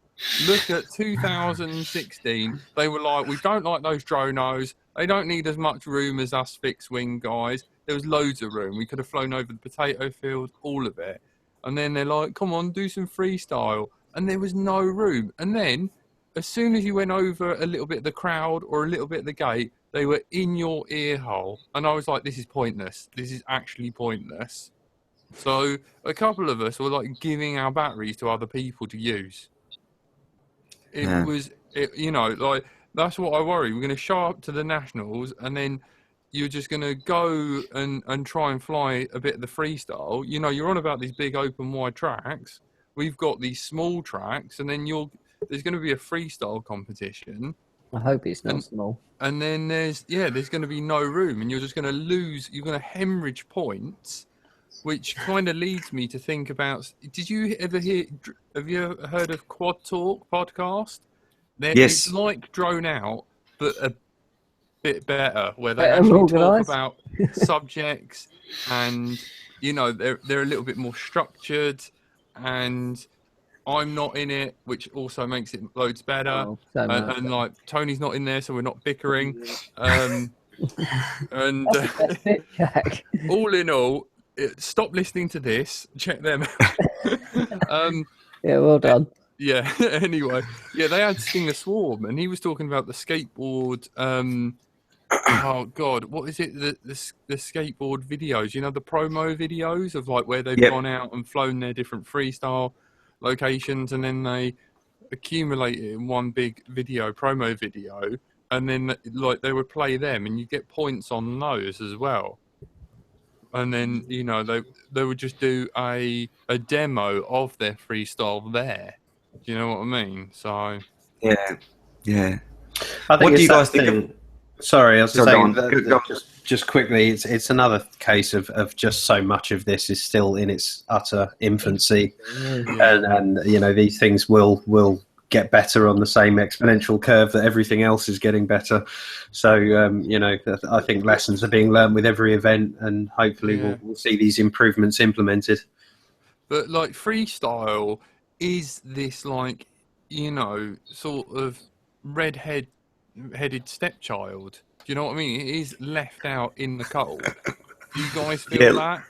Look at 2016. They were like, we don't like those dronos. They don't need as much room as us fixed wing guys. There was loads of room. We could have flown over the potato field, all of it. And then they're like, come on, do some freestyle. And there was no room. And then as soon as you went over a little bit of the crowd or a little bit of the gate, they were in your ear hole. And I was like, this is pointless. This is actually pointless. So a couple of us were like giving our batteries to other people to use. It was, you know, like, that's what I worry. We're going to show up to the Nationals and then you're just going to go and try and fly a bit of the freestyle. You know, you're on about these big open wide tracks. We've got these small tracks, and then there's going to be a freestyle competition. I hope it's not small. And then there's going to be no room, and you're just going to lose. You're going to hemorrhage points, which kind of leads me to think about. Have you ever heard of Quad Talk podcast? Yes. It's like Drone Out, but a bit better, where they Better actually organised. talk about subjects, and you know they're a little bit more structured. And I'm not in it, which also makes it loads better. Oh, so much. And like Tony's not in there, so we're not bickering. And That's the best bit, Jack. all in all, stop listening to this. Check them out. Yeah, well done. Yeah. Anyway, yeah, they had Singer Swarm, and he was talking about the skateboard. Oh God, what is it? The skateboard videos. You know, the promo videos of like where they've gone out and flown their different freestyle locations, and then they accumulate it in one big promo video, and then like they would play them, and you get points on those as well. And then you know they would just do a demo of their freestyle there. Do you know what I mean? So yeah. I think What do you guys think think of? Sorry, I was Sorry, saying go on. that Go on. just quickly. It's another case of just so much of this is still in its utter infancy, and you know these things will get better on the same exponential curve that everything else is getting better. So you know, I think lessons are being learned with every event, and hopefully we'll see these improvements implemented. But like freestyle is this like, you know, sort of redheaded stepchild. Do you know what I mean? It is left out in the cold. Do you guys feel that?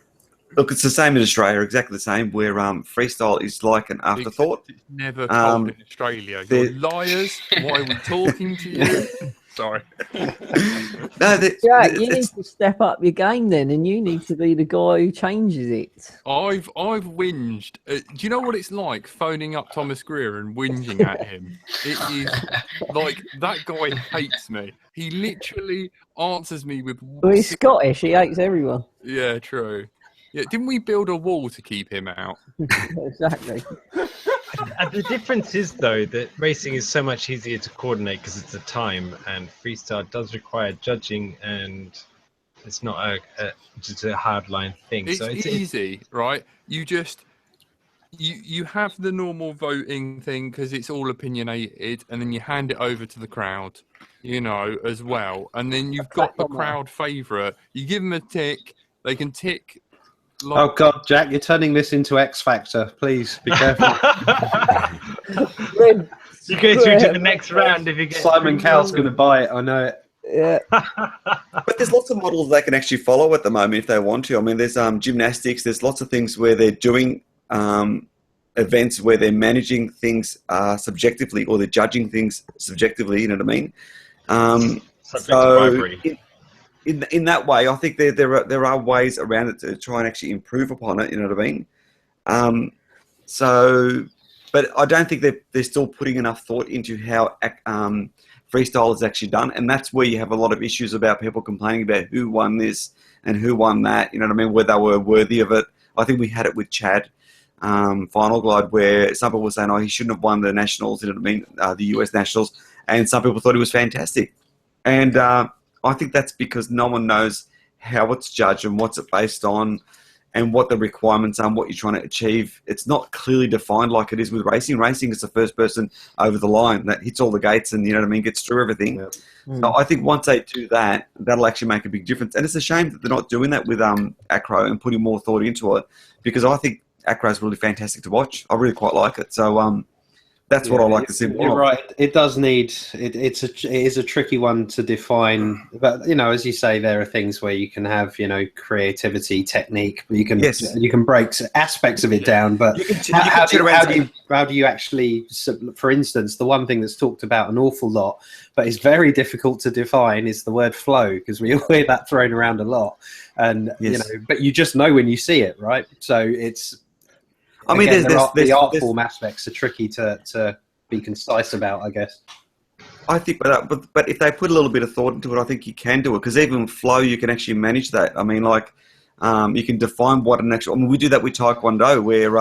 Look, it's the same in Australia, exactly the same, where freestyle is like an afterthought. It's never cold in Australia. You're liars. Why are we talking to you? Sorry. Jack, you need to step up your game then, and you need to be the guy who changes it. I've whinged. Do you know what it's like phoning up Thomas Greer and whinging at him? It is like that guy hates me. He literally answers me with. Well, he's Scottish. He hates everyone. Yeah, true. Yeah, didn't we build a wall to keep him out? Exactly. The difference is, though, that racing is so much easier to coordinate because it's a time, and freestyle does require judging, and it's not just a hardline thing. It's easy, right? You just you have the normal voting thing because it's all opinionated, and then you hand it over to the crowd, you know, as well. And then you've got the crowd favourite. You give them a tick, they can tick. Oh God, Jack, you're turning this into X Factor. Please be careful. You go through to the next round if you get. Simon Cowell's going to buy it. I know it. Yeah. But there's lots of models they can actually follow at the moment if they want to. I mean, there's gymnastics. There's lots of things where they're doing events where they're managing things subjectively, or they're judging things subjectively. You know what I mean? In that way, I think there are ways around it to try and actually improve upon it. You know what I mean? But I don't think they're still putting enough thought into how freestyle is actually done, and that's where you have a lot of issues about people complaining about who won this and who won that. You know what I mean? Whether they were worthy of it. I think we had it with Chad Final Glide, where some people were saying, "Oh, he shouldn't have won the nationals." You know what I mean? The US nationals, and some people thought he was fantastic, and I think that's because no one knows how it's judged and what's it based on, and what the requirements are and what you're trying to achieve. It's not clearly defined like it is with racing. Racing is the first person over the line that hits all the gates and, you know what I mean, gets through everything. Yeah. So I think once they do that, that'll actually make a big difference. And it's a shame that they're not doing that with acro and putting more thought into it, because I think acro is really fantastic to watch. I really quite like it. So That's what I like to see more. You're of. right. It does need. It is a tricky one to define. But as you say, there are things where you can have creativity, technique. You can break aspects of it down. But how do you actually? For instance, the one thing that's talked about an awful lot, but it's very difficult to define, is the word flow, because we hear that thrown around a lot. And but you just know when you see it, right? So it's. I mean, again, the art form aspects are tricky to be concise about, I guess. I think, but if they put a little bit of thought into it, I think you can do it, because even flow, you can actually manage that. I mean, you can define what an actual. I mean, we do that with Taekwondo, where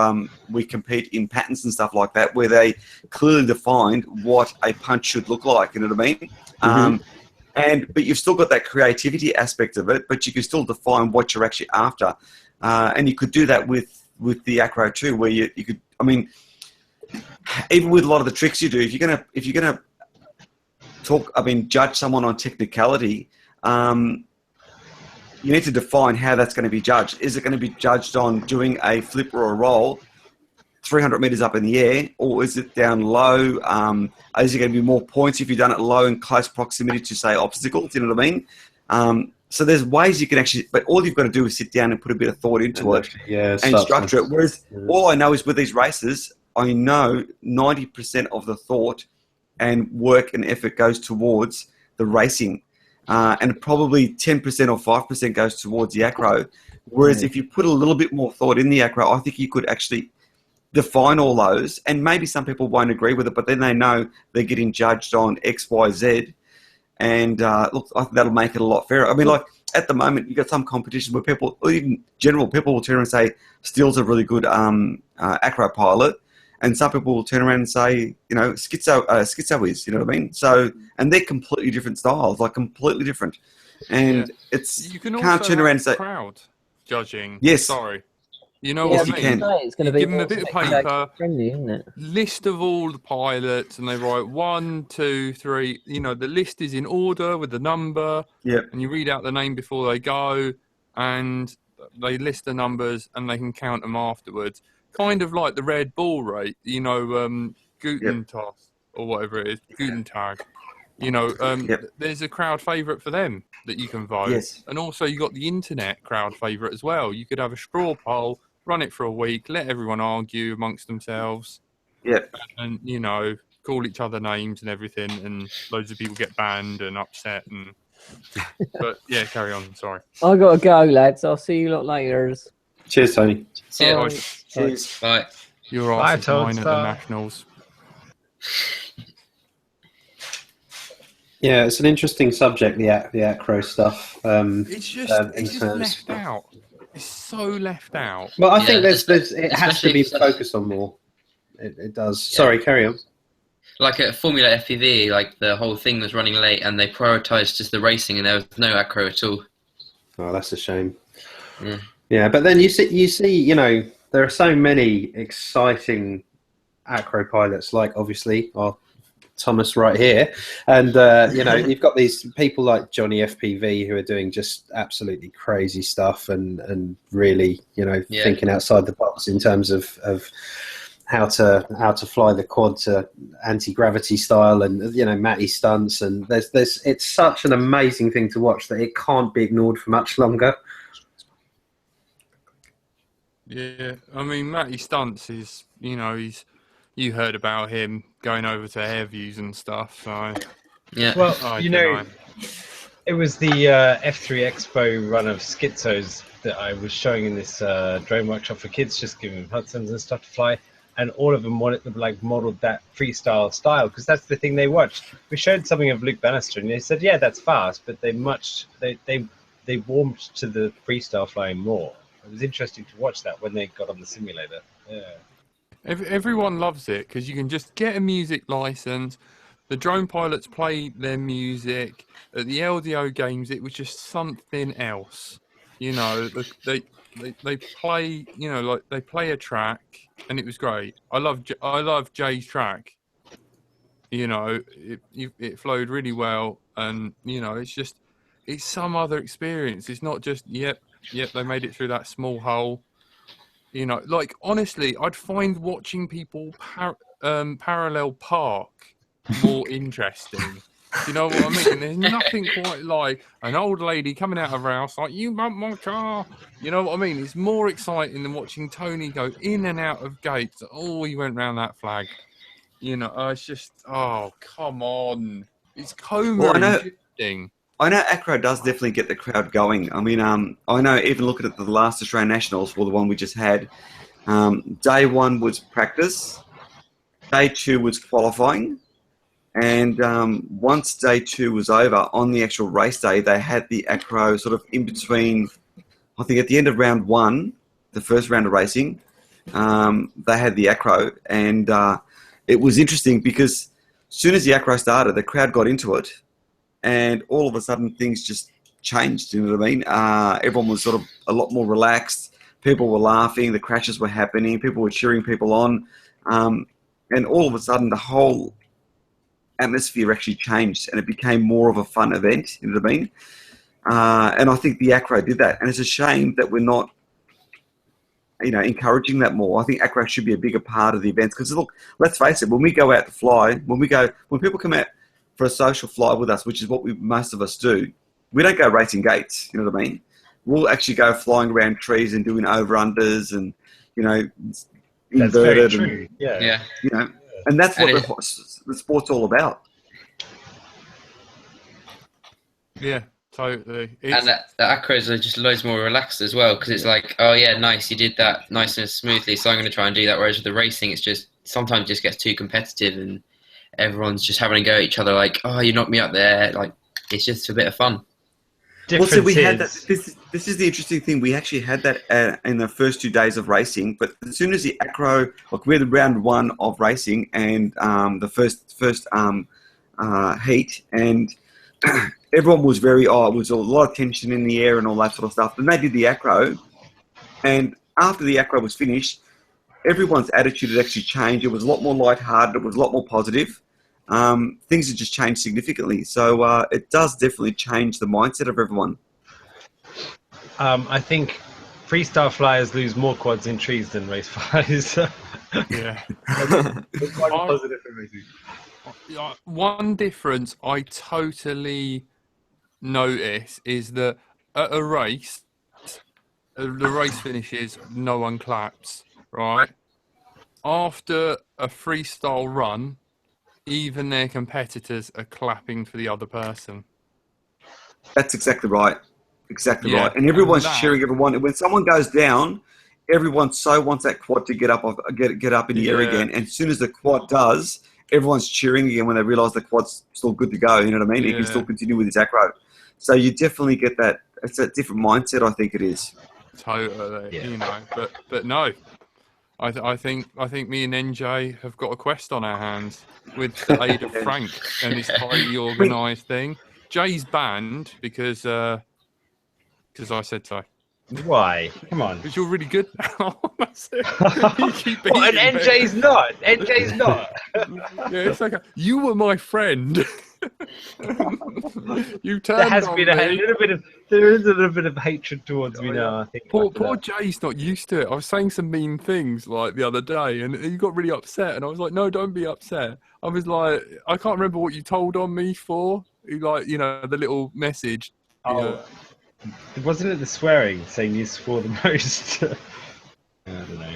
we compete in patterns and stuff like that, where they clearly defined what a punch should look like. You know what I mean? Mm-hmm. But you've still got that creativity aspect of it, but you can still define what you're actually after, and you could do that with the acro too, where you could. I mean, even with a lot of the tricks you do, if you're gonna judge someone on technicality, you need to define how that's going to be judged. Is it going to be judged on doing a flip or a roll 300 meters up in the air, or is it down low? Is it going to be more points if you've done it low in close proximity to, say, obstacles? You know what I mean? So there's ways you can actually, but all you've got to do is sit down and put a bit of thought into it and structure it. Whereas all I know is with these races, I know 90% of the thought and work and effort goes towards the racing, and probably 10% or 5% goes towards the acro. Whereas if you put a little bit more thought in the acro, I think you could actually define all those. And maybe some people won't agree with it, but then they know they're getting judged on X, Y, Z. And look, I think that'll make it a lot fairer. I mean, like at the moment, you've got some competitions where people, or even general people, will turn around and say Steele's a really good acro pilot, and some people will turn around and say, Schizo is, you know what I mean? So, and they're completely different styles, like completely different. And you can can't also turn around and say crowd judging. Yes. Sorry. You know Yes, what I you mean? can. It's going to be Give them a bit of paper, friendly, isn't it? list of all the pilots, and they write 1, 2, 3. The list is in order with the number. Yep. And you read out the name before they go, and they list the numbers, and they can count them afterwards. Kind of like the Red Bull rate, Guten Tag or whatever it is, Guten Tag. There's a crowd favourite for them that you can vote. Yes. And also you got the internet crowd favourite as well. You could have a straw poll, run it for a week, let everyone argue amongst themselves. Yep. And, call each other names and everything, and loads of people get banned and upset. But, yeah, carry on, sorry. I got to go, lads. I'll see you lot later. Cheers, Tony. Yeah. Cheers. Bye. Your Bye, arse is mine at the Toadstar. Nationals. Yeah, it's an interesting subject, the acro stuff. It's just left out. It's so left out. Well, I Yeah, think it has to be especially- focused on more. It does. Sorry, carry on. Like at Formula FPV, like the whole thing was running late, and they prioritised just the racing, and there was no acro at all. Oh, that's a shame. Yeah. Yeah, but then you see, there are so many exciting acro pilots, like obviously our Thomas right here, and you've got these people like Johnny FPV who are doing just absolutely crazy stuff and really thinking outside the box in terms of how to fly the quad to anti-gravity style, and Matty stunts, and there's it's such an amazing thing to watch that it can't be ignored for much longer. Yeah, I mean, Matty Stunts is, you heard about him going over to air views and stuff, so... Yeah. Well, I don't know. it was the F3 Expo run of schizos that I was showing in this drone workshop for kids, just giving them Hudsons and stuff to fly, and all of them wanted to modeled that freestyle style, because that's the thing they watched. We showed something of Luke Bannister, and they said, yeah, that's fast, but they warmed to the freestyle flying more. It was interesting to watch that when they got on the simulator. Yeah. Everyone loves it because you can just get a music license. The drone pilots play their music. At the LDO games, it was just something else. They play, they play a track, and it was great. I love Jay's track. It flowed really well, and it's some other experience. It's not just yep, they made it through that small hole. Honestly, I'd find watching people parallel park more interesting. You know what I mean? There's nothing quite like an old lady coming out of her house like, you want my car? You know what I mean? It's more exciting than watching Tony go in and out of gates. Oh, he went round that flag. You know, it's just, oh, come on. It's Coma interesting. I know Acro does definitely get the crowd going. I mean, I know even looking at the last Australian Nationals, or the one we just had, day one was practice, day two was qualifying, and once day two was over, on the actual race day, they had the Acro sort of in between, I think at the end of round one, the first round of racing, they had the Acro, and it was interesting because as soon as the Acro started, the crowd got into it, and all of a sudden things just changed, you know what I mean? Everyone was sort of a lot more relaxed. People were laughing, the crashes were happening, people were cheering people on, and all of a sudden the whole atmosphere actually changed and it became more of a fun event, you know what I mean? And I think the Acro did that, and it's a shame that we're not, you know, encouraging that more. I think Acro should be a bigger part of the events, because look, let's face it, when we go out to fly, when people come out for a social fly with us, which is what most of us do, we don't go racing gates, you know what I mean? We'll actually go flying around trees and doing over-unders and, you know, inverted. That's very true. Yeah. You know, and that's what the sport's all about. Yeah, totally. And the Acros are just loads more relaxed as well, because it's like, oh yeah, nice, you did that nice and smoothly, so I'm going to try and do that. Whereas with the racing, it's just sometimes just gets too competitive and everyone's just having a go at each other, like, oh, you knocked me up there. Like, it's just a bit of fun. Well, so we had that. This is the interesting thing. We actually had that in the first 2 days of racing, but as soon as the Acro, like we had round one of racing and the first heat, and everyone was it was a lot of tension in the air and all that sort of stuff. Then they did the Acro, and after the Acro was finished, everyone's attitude had actually changed. It was a lot more lighthearted. It was a lot more positive. Things have just changed significantly. So it does definitely change the mindset of everyone. I think freestyle flyers lose more quads in trees than race flyers. Yeah. It's quite positive for racing. One difference I totally notice is that at a race, the race finishes, no one claps, right? After a freestyle run, even their competitors are clapping for the other person. That's exactly right. Exactly right. And everyone's cheering everyone. When someone goes down, everyone so wants that quad to get up in the air again. And as soon as the quad does, everyone's cheering again when they realise the quad's still good to go. You know what I mean? It can still continue with his Acro. So you definitely get that. It's a different mindset, I think it is. Totally. You know, but no. I think me and NJ have got a quest on our hands with the aid of Frank and this highly organised thing. Jay's banned because I said so. Why? Come on. Because you're really good now. That's it. What, and NJ's not. NJ's not. Yeah, it's like you were my friend. You turned there has on been me. there is a little bit of hatred towards me now, I think. Poor Jay's not used to it. I was saying some mean things like the other day and he got really upset and I was like, no, don't be upset. I was like, I can't remember what you told on me for. Like, you know, the little message. Wasn't it the swearing, saying you swore the most? I don't know.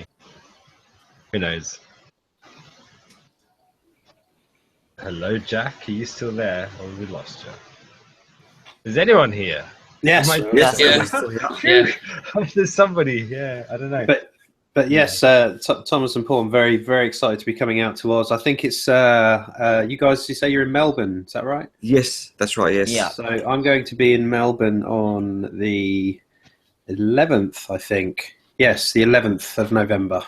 Who knows? Hello, Jack. Are you still there? Or have we lost you? Is anyone here? Yes. There's somebody. Yeah, I don't know. But yes, Thomas and Paul, I'm very, very excited to be coming out to Oz. I think it's you guys. You say you're in Melbourne, is that right? Yes, that's right. Yes. Yeah. So I'm going to be in Melbourne on the 11th, I think. Yes, the 11th of November.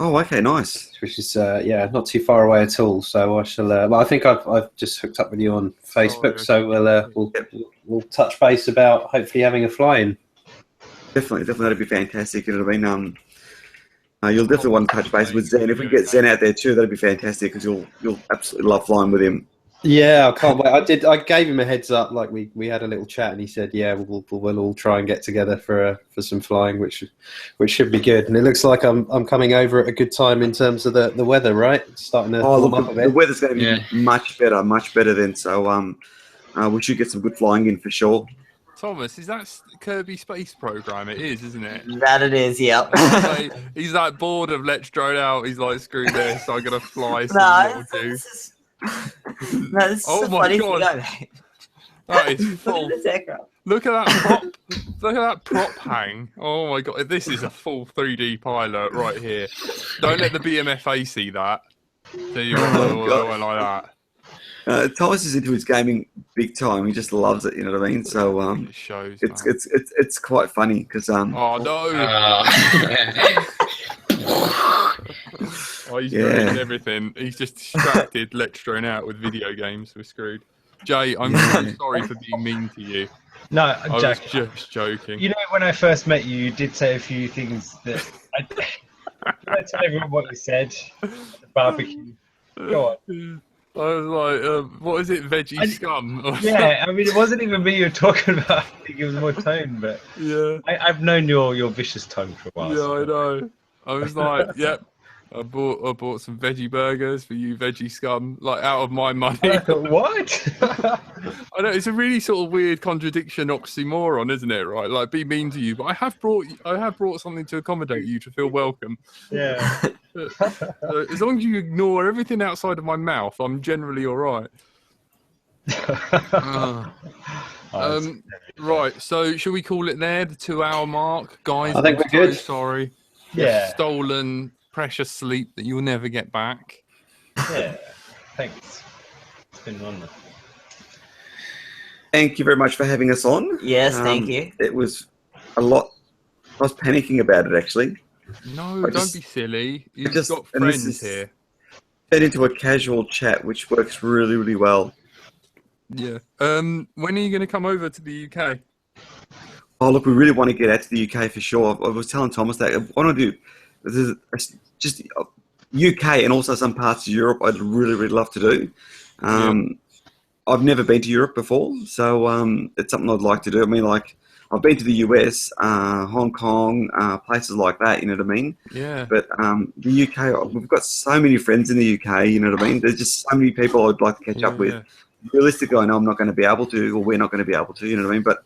Oh, okay, nice. Which is not too far away at all. So I shall. Well, I think I've just hooked up with you on Facebook, so we'll touch base about hopefully having a fly-in. Definitely, that'd be fantastic. You know what I mean? You'll definitely want to touch base with Zen. If we get Zen out there too, that'd be fantastic because you'll absolutely love flying with him. Yeah, I can't wait. I gave him a heads up. Like we had a little chat, and he said, "Yeah, we'll all try and get together for some flying, which should be good." And it looks like I'm coming over at a good time in terms of the weather, right? It's starting to warm up a bit. The weather's going to be much better then. So we should get some good flying in for sure. Thomas, is that Kirby Space Program? It is, isn't it? That it is, yep. He's like bored of Let's Drone Out. He's like, screw this, I'm gonna fly some No, little dude. this is Oh a my funny God. thing I made. That is full. Look at the background. Look at that prop. Look at that prop hang. Oh my God, this is a full 3D pilot right here. Don't let the BMFA see that. So you won't like that. Thomas is into his gaming big time. He just loves it. You know what I mean? So It shows. it's quite funny because Oh no! Oh, he's ruined everything. He's just distracted Let's Drone Out with video games. We're screwed. Jay, I'm so sorry for being mean to you. No, I Jack, was just joking. you know, when I first met you, you did say a few things that I tell everyone what you said at the barbecue. Go on. I was like, what is it, veggie scum? Yeah, I mean, it wasn't even me you were talking about. I think it was more tone, but Yeah. I've known your vicious tongue for a while. Yeah, I know. I was like, yep. I bought some veggie burgers for you, veggie scum, like out of my money. And I thought, what? I know it's a really sort of weird contradiction, oxymoron, isn't it? Right, like be mean to you, but I have brought something to accommodate you to feel welcome. Yeah. As long as you ignore everything outside of my mouth, I'm generally all right. Right, so shall we call it there? The 2-hour mark, guys. I think I'm we're good. Sorry. Yeah. We've stolen precious sleep that you'll never get back. Yeah. Thanks. It's been wonderful. thank you very much for having us on. Yes, thank you. It was a lot. I was panicking about it actually. No, don't be silly. You've just- got and this friends is- here. Turned into a casual chat, which works really, really well. Yeah. When are you going to come over to the UK? Oh, look, we really want to get out to the UK for sure. I was telling Thomas that I want to do just UK and also some parts of Europe. I'd really, really love to do. I've never been to Europe before, so it's something I'd like to do. I mean, like I've been to the US, Hong Kong, places like that. You know what I mean? Yeah. But the UK, we've got so many friends in the UK. You know what I mean? There's just so many people I'd like to catch up with. Realistically, I know I'm not going to be able to, or we're not going to be able to. You know what I mean? But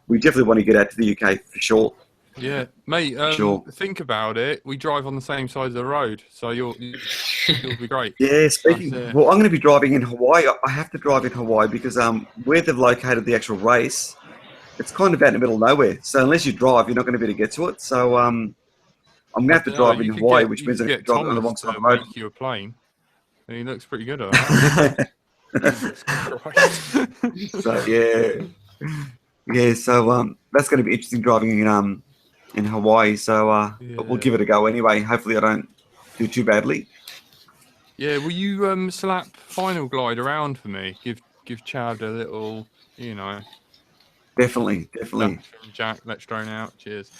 we definitely want to get out to the UK for sure. Yeah, mate. Sure. Think about it. We drive on the same side of the road, so you'll be great. Yeah, speaking. That's it. Well, I'm going to be driving in Hawaii. I have to drive in Hawaii because where they've located the actual race, it's kind of out in the middle of nowhere. So unless you drive, you're not going to be able to get to it. So I'm going to have to drive in Hawaii, which means I have to drive on the wrong side of the road. Make you a plane. He looks pretty good at that. Jesus Christ. So yeah. So that's going to be interesting driving in Hawaii. So but we'll give it a go anyway. Hopefully, I don't do too badly. Yeah, will you slap Final Glide around for me? Give Chad a little, you know. Definitely. From Jack, let's drone out. Cheers.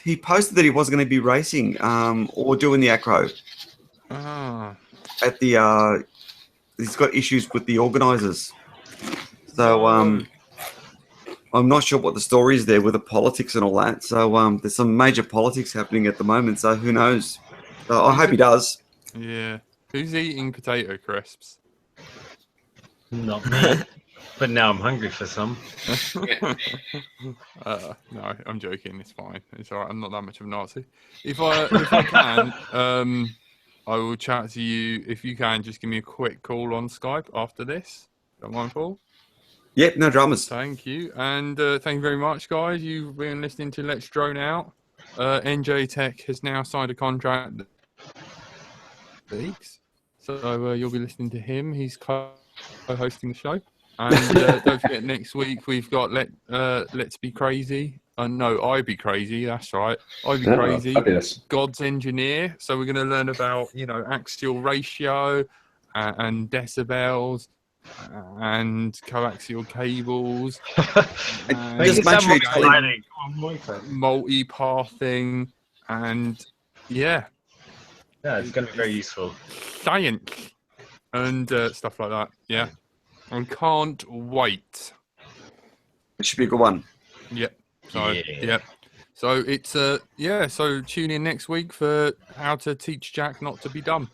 He posted that he wasn't going to be racing or doing the acro. At the he's got issues with the organisers. So I'm not sure what the story is there with the politics and all that. So there's some major politics happening at the moment. So who knows? So I hope he does. Yeah. Who's eating potato crisps? Not me. But now I'm hungry for some. No, I'm joking. It's fine. It's all right. I'm not that much of a Nazi. If I can, I will chat to you. If you can, just give me a quick call on Skype after this. Don't mind, Paul. Yep, no dramas. Thank you. And thank you very much, guys. You've been listening to Let's Drone Out. NJ Tech has now signed a contract. So you'll be listening to him. He's co-hosting the show. And don't forget, next week we've got Let's Be Crazy. No, I Be Crazy. That's right. I Be Crazy. Fabulous. God's Engineer. So we're going to learn about, axial ratio and decibels and coaxial cables. And Just make sure you tell him. Multi-pathing and yeah. Yeah, it's going to be very useful. Science. and stuff like that. Yeah, and can't wait. It should be a good one. Yep. So Yeah. yep. So it's So tune in next week for how to teach Jack not to be dumb.